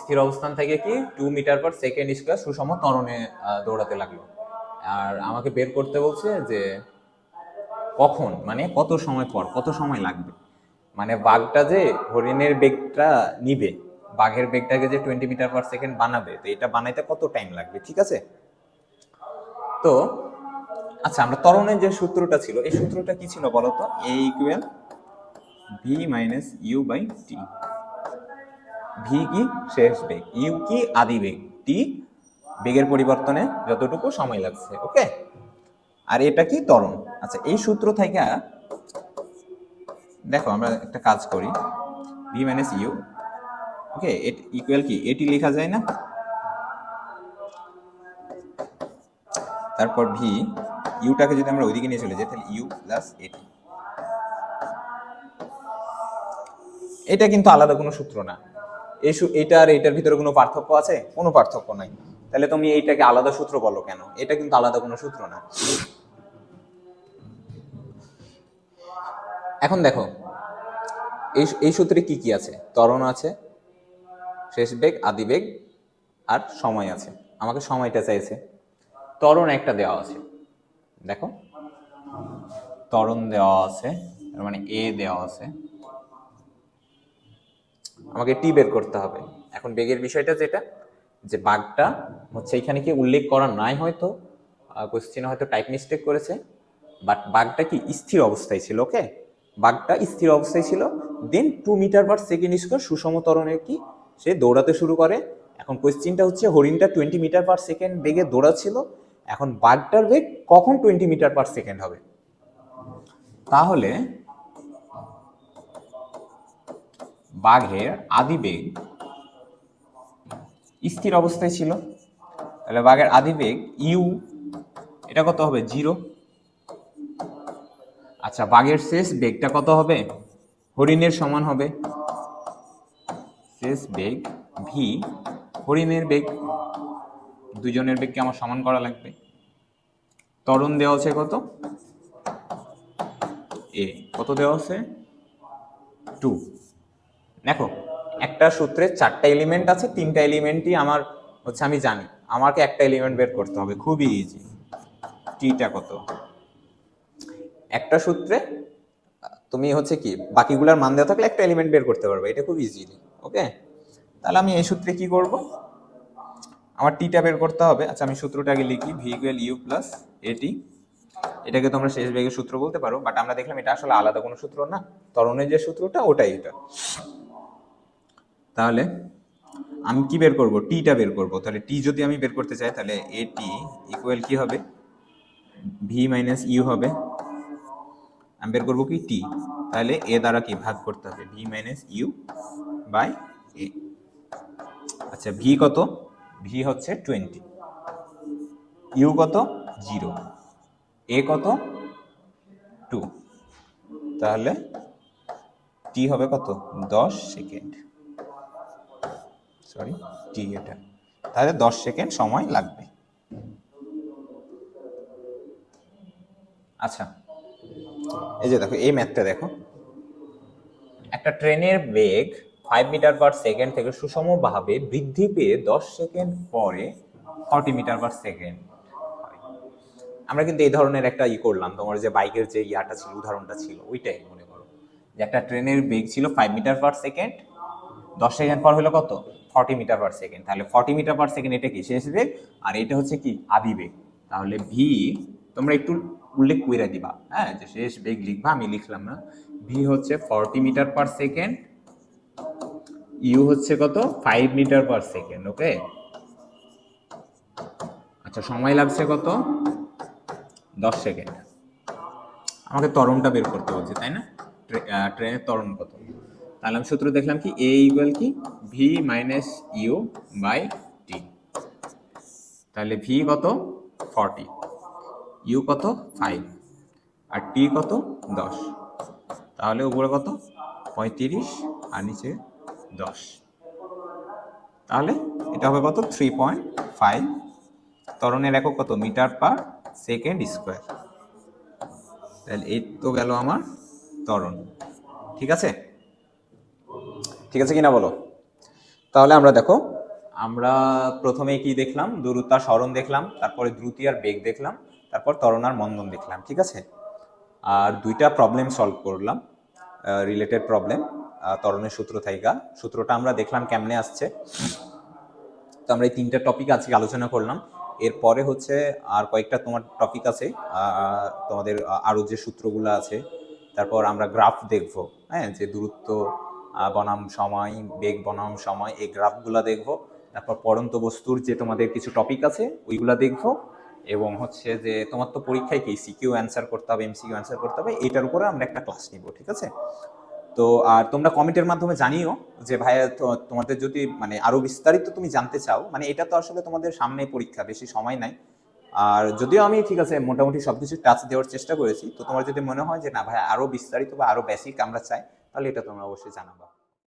স্থির অবস্থান থেকে কি 2 মিটার পার সেকেন্ড স্কয়ার সুষম ত্বরণে দৌড়াতে লাগলো, আর আমাকে বের করতে বলছে যে কখন, মানে কত সময় পর, কত সময় লাগবে, মানে বাঘটা যে হরিণের বেগটা নিবে, বাঘের বেগটাকে যে 20 মিটার পার সেকেন্ড বানাবে, তো এটা বানাইতে কত টাইম লাগবে। ঠিক আছে, তো আচ্ছা আমরা ত্বরণের যে সূত্রটা ছিল, এই সূত্রটা কি ছিল বলতো, a equal v minus u by t. V কি শেষ বেগ, ইউ কি আদি বেগ, টি বেগের পরিবর্তনে যতটুকু সময় লাগছে। ওকে, আর এটা কি ত্বরণ। আচ্ছা এই সূত্র থেকে দেখো আমরা একটা কাজ করি, V minus U, okay equal কি এটি লেখা যায় না, তারপর ভি, ইউটাকে যদি আমরা ওইদিকে নিয়ে চলে যাই তাহলে ইউ প্লাস এটি। এটা কিন্তু আলাদা কোনো সূত্র না। এইটা আর এটার ভিতরে কোনো পার্থক্য আছে? কোনো পার্থক্য নাই। তাহলে তুমি এইটাকে আলাদা সূত্র বলো কেন? এটা কিন্তু আলাদা কোনো সূত্র না। এখন দেখো এই সূত্রে কি কি আছে? ত্বরণ আছে, শেষ বেগ, আদি বেগ, আর সময় আছে। আমাকে সময়টা চাইছে। ত্বরণ একটা দেওয়া আছে, দেখো ত্বরণ দেওয়া আছে, তার মানে এ দেওয়া আছে, আমাকে টি বের করতে হবে। এখন বেগের বিষয়টা যেটা, যে বাগটা হচ্ছে এখানে কি উল্লেখ করা নাই, হয়তো কোশ্চেনে হয়তো টাইপ মিস্টেক করেছে, বাট বাগটা কি স্থির অবস্থায় ছিল। ওকে, বাগটা স্থির অবস্থায় ছিল। দেন 2 মিটার/সেকেন্ড সুষম ত্বরণের কি সে দৌড়াতে শুরু করে। এখন কোশ্চেনটা হচ্ছে হরিণটা 20 মিটার/সেকেন্ড বেগে দৌড়াচ্ছিল, এখন বাগটার বেগ কখন 20 মিটার/সেকেন্ড হবে? তাহলে বাঘের আদি বেগ স্থির অবস্থায় ছিল, তাহলে বাঘের আদি বেগ ইউ, এটা কত হবে? 0। আচ্ছা, বাঘের শেষ বেগটা কত হবে? হরিণের সমান হবে শেষ বেগ ভি হরিণের বেগ। দুজনের বেগকে আমার সমান করা লাগবে। ত্বরণ দেওয়া আছে কত? এ কত দেওয়া আছে? 2। দেখো একটা সূত্রে 4টা এলিমেন্ট আছে, 3টা এলিমেন্টই আমার হচ্ছে আমি জানি, আমাকে একটা এলিমেন্ট বের করতে হবে, খুবই ইজি। টিটা কত? একটা সূত্রে তুমি হচ্ছে কি বাকিগুলোর মান দেওয়া থাকলে একটা এলিমেন্ট বের করতে পারবে, এটা খুব ইজিলি। ওকে, তাহলে আমি এই সূত্রে কি করব? আমার টিটা বের করতে হবে। আচ্ছা, আমি সূত্রটা আগে লিখি, ভি ইকুয়াল ইউ প্লাস এটি। এটাকে তোমরা শেষ বেগের সূত্র বলতে পারো, বাট আমরা দেখলাম এটা আসলে আলাদা কোনো সূত্র না, ত্বরণের যে সূত্রটা ওটাই এটা। তাহলে আমি কি বের করব? টিটা বের করব। তাহলে টি যদি আমি বের করতে চাই তাহলে এটি ইকুয়াল কি হবে? ভি মাইনাস ইউ হবে। আমি বের করবো কি? টি। তাহলে এ দ্বারা কি ভাগ করতে হবে? ভি মাইনাস ইউ বাই এ। আচ্ছা, ভি কত? ভি হচ্ছে 20, ইউ কত? 0, এ কত? 2। তাহলে টি হবে কত? 10 সেকেন্ড। সরি, টি এটা, তাহলে 10 সেকেন্ড সময় লাগবে। আচ্ছা, এই যে দেখো এই ম্যাথটা দেখো, একটা ট্রেনের বেগ 5 মিটার/সেকেন্ড থেকে সুষমভাবে বৃদ্ধি পেয়ে 10 সেকেন্ড পরে 40 মিটার/সেকেন্ড। আমরা কিন্তু এই ধরনের একটা করলাম, তোমার যে বাইকের যে ইয়াটা ছিল, উদাহরণটা ছিল, ওইটাই মনে করো যে একটা ট্রেনের বেগ ছিল 5 মিটার/সেকেন্ড, 10 সেকেন্ড পর হলো কত? 40 মিটার/সেকেন্ড। তাহলে 40 মিটার/সেকেন্ড এটা কি শেষ বেগ, আর এটা হচ্ছে কি আদি বেগ। তাহলে ভি তোমরা একটু উল্লেখ করে দিবা, হ্যাঁ, যে শেষ বেগ লিখবা, আমি লিখলাম না। ভি হচ্ছে 40 মিটার/সেকেন্ড, ইউ হচ্ছে কত? 5 মিটার/সেকেন্ড। ওকে, আচ্ছা, সময় লাগছে কত? 10 সেকেন্ড। আমাকে ত্বরণটা বের করতে হচ্ছে, তাই না? ট্রেনের ত্বরণ কত? তাহলে আমি সূত্র দেখলাম কি, এ ইকুয়াল কি ভি মাইনাস ইউ বাই টি। তাহলে ভি কত? 40, ইউ কত? 5, আর টি কত? 10। তাহলে উপরে কত? 35, আর নিচে 10। তাহলে এটা হবে কত? 3.5। ত্বরণের একক কত? Metre per second square. তাহলে এই তো গেল আমার ত্বরণ। ঠিক আছে? ঠিক আছে কিনা বলো? তাহলে আমরা দেখো, আমরা প্রথমে কি দেখলাম? দূরত্ব আর সরণ দেখলাম, তারপরে দ্রুতি আর বেগ দেখলাম, তারপর ত্বরণ আর মন্দন দেখলাম। ঠিক আছে, আর 2টা প্রবলেম সলভ করলাম, রিলেটেড প্রবলেম, ত্বরণের সূত্র থাইকা। সূত্রটা আমরা দেখলাম কেমনে আসছে। তো আমরা এই 3টা টপিক আজকে আলোচনা করলাম। এরপরে হচ্ছে আর কয়েকটা তোমার টপিক আছে, তোমাদের আরও যে সূত্রগুলো আছে, তারপর আমরা গ্রাফ দেখব, হ্যাঁ, যে দূরত্ব বনাম সময়, বেগ বনাম সময়, এই গ্রাফগুলো দেখব। তারপর পড়ন্ত বস্তুর যে তোমাদের কিছু টপিক আছে ওইগুলা দেখব, এবং হচ্ছে যে তোমার তো পরীক্ষায় কি সিকিউ অ্যান্সার করতে হবে, এমসিকিউ অ্যান্সার করতে হবে, এটার উপরে আমরা একটা ক্লাস নিব। ঠিক আছে? তো আর তোমরা কমেন্টের মাধ্যমে জানিও যে ভাইয়া তোমাদের যদি মানে আরো বিস্তারিত তুমি জানতে চাও, মানে এটা তো আসলে তোমাদের সামনে পরীক্ষা, বেশি সময় নাই, আর যদিও আমি ঠিক আছে মোটামুটি সবকিছু টাচ দেওয়ার চেষ্টা করেছি, তো তোমার যদি মনে হয় যে না ভাই আরো বিস্তারিত বা আরো বেসিক আমরা চাই, তাহলে এটা তোমরা অবশ্যই জানাবা।